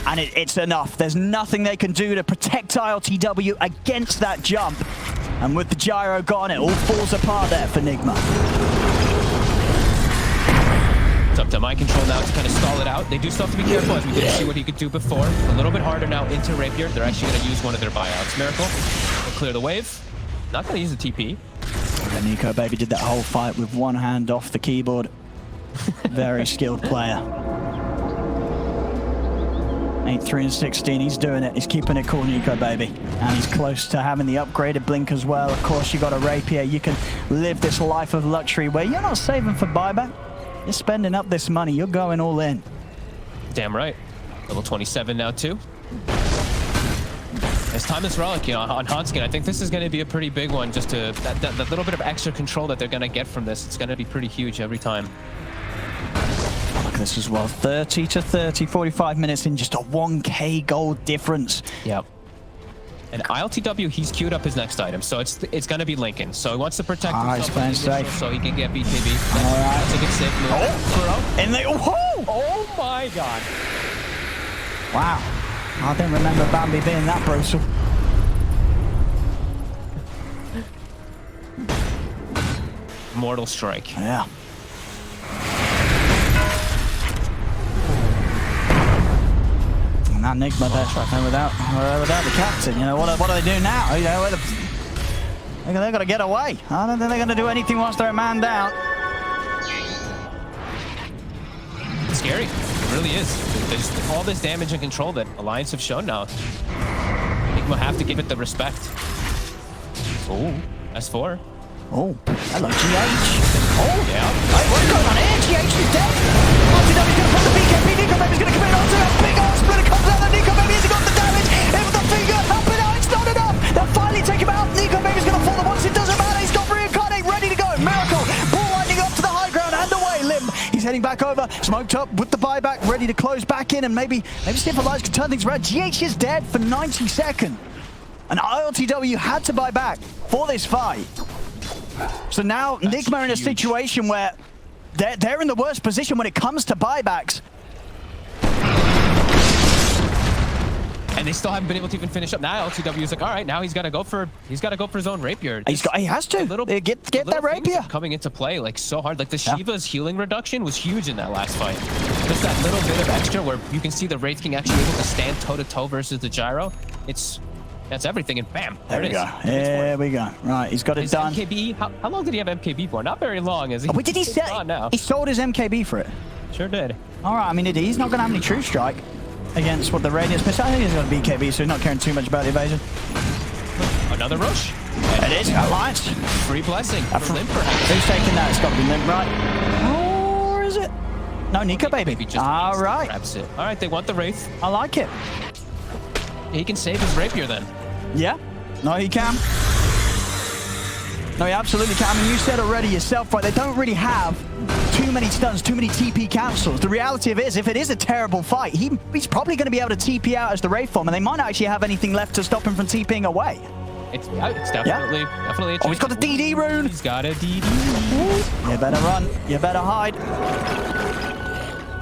And it's enough. There's nothing they can do to protect ILTW against that jump. And with the gyro gone, it all falls apart there for Nigma. It's up to mind control now to kind of stall it out. They do still have to be careful, as we didn't see what he could do before. A little bit harder now into Rapier. They're actually going to use one of their buyouts. Miracle will clear the wave. Not going to use the TP. And Nico Baby did that whole fight with one hand off the keyboard. Very skilled player. 8-3 and 16, he's doing it. He's keeping it cool, Nico Baby. And he's close to having the upgraded blink as well. Of course, you got a rapier. You can live this life of luxury where you're not saving for buyback. You're spending up this money. You're going all in. Damn right. Level 27 now, too. It's Timeless Relic, you know, on Hanskin. I think this is going to be a pretty big one. Just to that little bit of extra control that they're going to get from this. It's going to be pretty huge every time. Look at this as well. 30 to 30, 45 minutes in, just a 1k gold difference. Yep. And ILTW, he's queued up his next item, so it's going to be Lincoln. So he wants to protect himself so he can get BKB. All right. That's a good safe move. Oh, and they, oh my god. Wow. I didn't remember Bambi being that brutal. Mortal Strike. Yeah. And that Nigma there, without the captain, you know, what do they do now? You know, they've got to get away. I don't think they're going to do anything once they're a man down. It's scary. It really is. There's all this damage and control that Alliance have shown now. I think we'll have to give it the respect. Oh, S4. Oh, hello, GH. Oh, yeah. Hey, what's going on here? GH is dead. RTW's going to put the BKB. Nico Baby's going to commit onto a big old splitter. Comes out of Nico Baby. Hasn't got the damage. If the finger helping out, it's not enough. They'll finally take him out. Nico Baby's going to fall. Once it doesn't matter, he's got reincarnate, ready to go. Miracle. Ball lightning up to the high ground and away. Limb. He's heading back over. Smoked up with the buyback, ready to close back in and maybe see if Alliance can turn things around. GH is dead for 90 seconds. And ILTW had to buy back for this fight. So now Nigma in a situation where they're in the worst position when it comes to buybacks. And they still haven't been able to even finish up. Now LTW is like, all right, now he's got to go for his own rapier. He has to get that rapier coming into play like so hard. Like the Shiva's healing reduction was huge in that last fight. Just that little bit of extra where you can see the Wraith King actually able to stand toe to toe versus the gyro. That's everything, and bam, there it is. There we go. Right, he's got it done. MKB, how long did he have MKB for? Not very long, is he? Did he sell? He sold his MKB for it. Sure did. All right, I mean, he's not going to have any True Strike against what the Radiance missed. I think he's got a BKB, so he's not caring too much about the evasion. Another rush. It is. Alliance. Free blessing. Limp, perhaps. Who's taking that? It's got to be Limp, right? Or is it? No, Nico Baby. All right. Grabs it. All right, they want the Wraith. I like it. He can save his rapier then. Yeah. No, he can. No, you absolutely can. I mean, you said already yourself, right? They don't really have too many stuns, too many TP cancels. The reality of it is, if it is a terrible fight, he's probably going to be able to TP out as the Wraith form, and they might not actually have anything left to stop him from TPing away. It's definitely a Oh, he's got the DD rune. He's got a DD. You better run. You better hide.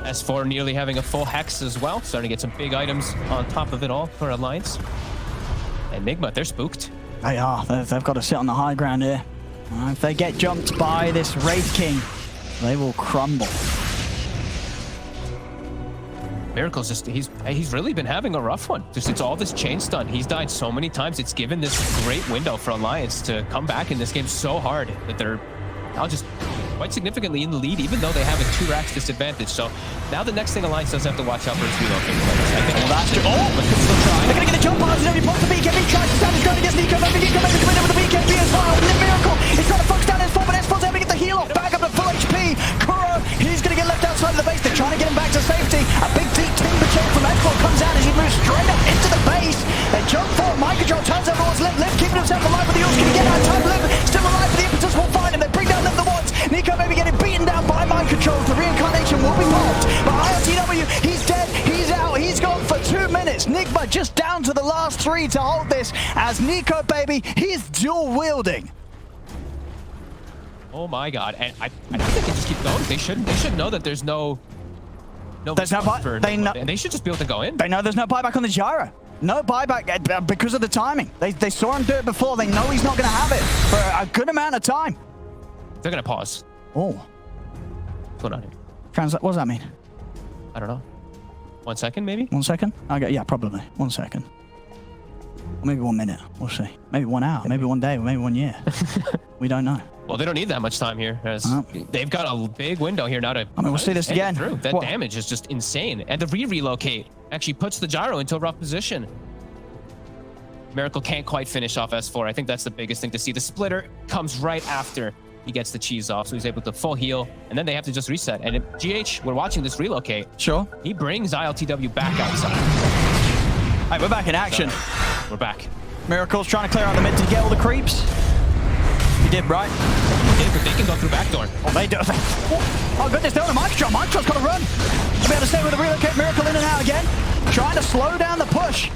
S4 nearly having a full hex as well. Starting to get some big items on top of it all for Alliance. And Nigma, they're spooked. They are. They've got to sit on the high ground here. If they get jumped by this Wraith King, they will crumble. Miracle's just, he's really been having a rough one. Just, it's all this chain stun. He's died so many times. It's given this great window for Alliance to come back in this game so hard that they're now just quite significantly in the lead, even though they have a 2 racks disadvantage. So now the next thing Alliance does have to watch out for is relocating. They're going to get a jump on. He pops the BKB, tries to stand his ground against Nico. Maybe Nico maybe come in with the BKB as well. Miracle, he's trying to focus down his 4, but S4's able to get the heal off. Back up to full HP. Kuro, he's going to get left outside of the base. They're trying to get him back to safety. A big deep timber chain from S4 comes out as he moves straight up into the base. They jump forward. Mind control turns over towards Liv. Liv keeping himself alive with the ult. Can he get out of time? Liv still alive, but the impetus will find him. They bring down Liv the once. Nico maybe getting beaten down by mind control. The reincarnation will be popped. But ILTW, he's dead. He's out. He's gone for 2 minutes. Nigma just down to the last 3 to hold this as Nico, baby, he's dual wielding. Oh my god. And I think they can just keep going. They should know that there's no they should just be able to go in. They know there's no buyback on the gyro. No buyback because of the timing. They saw him do it before. They know he's not going to have it for a good amount of time. They're going to pause. Oh. What's going on here? Translate, what does that mean? I don't know. 1 second, maybe? 1 second? Okay, yeah, probably. 1 second. Or maybe 1 minute. We'll see. Maybe 1 hour. Maybe 1 day. Or maybe 1 year. We don't know. Well, they don't need that much time here. As they've got a big window here now to. I mean, we'll see this again. That damage is just insane. And the relocate actually puts the gyro into a rough position. Miracle can't quite finish off S4. I think that's the biggest thing to see. The splitter comes right after he gets the cheese off, so he's able to full heal, and then they have to just reset. And if GH, we're watching this relocate. Sure. He brings ILTW back outside. All right, we're back in action. So, we're back. Miracle's trying to clear out the mid to get all the creeps. He did, right? He did, but they can go through backdoor. Oh, they do. Oh, goodness, they're on a Microtron. Microtron's got to run. To be able to stay with the relocate. Miracle in and out again. Trying to slow down the push.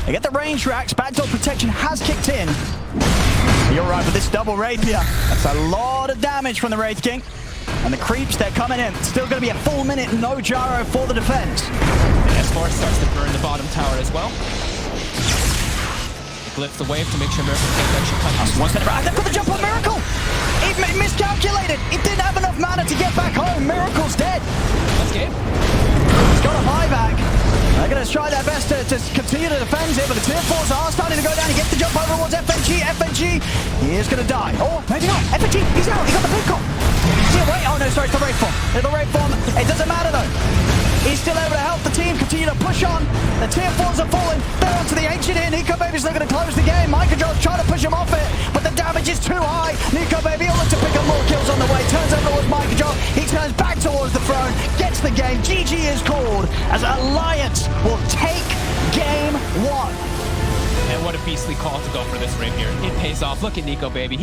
They get the range racks. Backdoor protection has kicked in. You're right with this double rapier. That's a lot of damage from the Wraith King. And the creeps, they're coming in. Still going to be a full minute, no gyro for the defense. And S4 starts to burn the bottom tower as well. Glyph the wave to make sure Miracle can't actually cut. One step back. They've got the jump on Miracle. He miscalculated. He didn't have enough mana to get back home. Miracle's dead. That's game. He's got a buyback. They're going to try their best to continue to defend here, but the tier 4s are starting to go down. He gets the jump over towards FNG. FNG, he is going to die. Oh, maybe not. FNG, he's out. He got the pick off. Oh, no, sorry, it's the Wraith form. The Wraith form, it doesn't matter, though. He's still able to help the team continue to push on. The tier 4s are falling. They're onto the ancient here. Nico Baby's looking to close the game. Microcontrol's trying to push him off it, but the damage is too high. Nico Baby will look to pick up more kills on the way. Turns over towards Microcontrol. He turns back towards the throne. Gets the game. GG is called as Alliance will take game 1. And what a beastly call to go for this rapier. It pays off. Look at Nico Baby.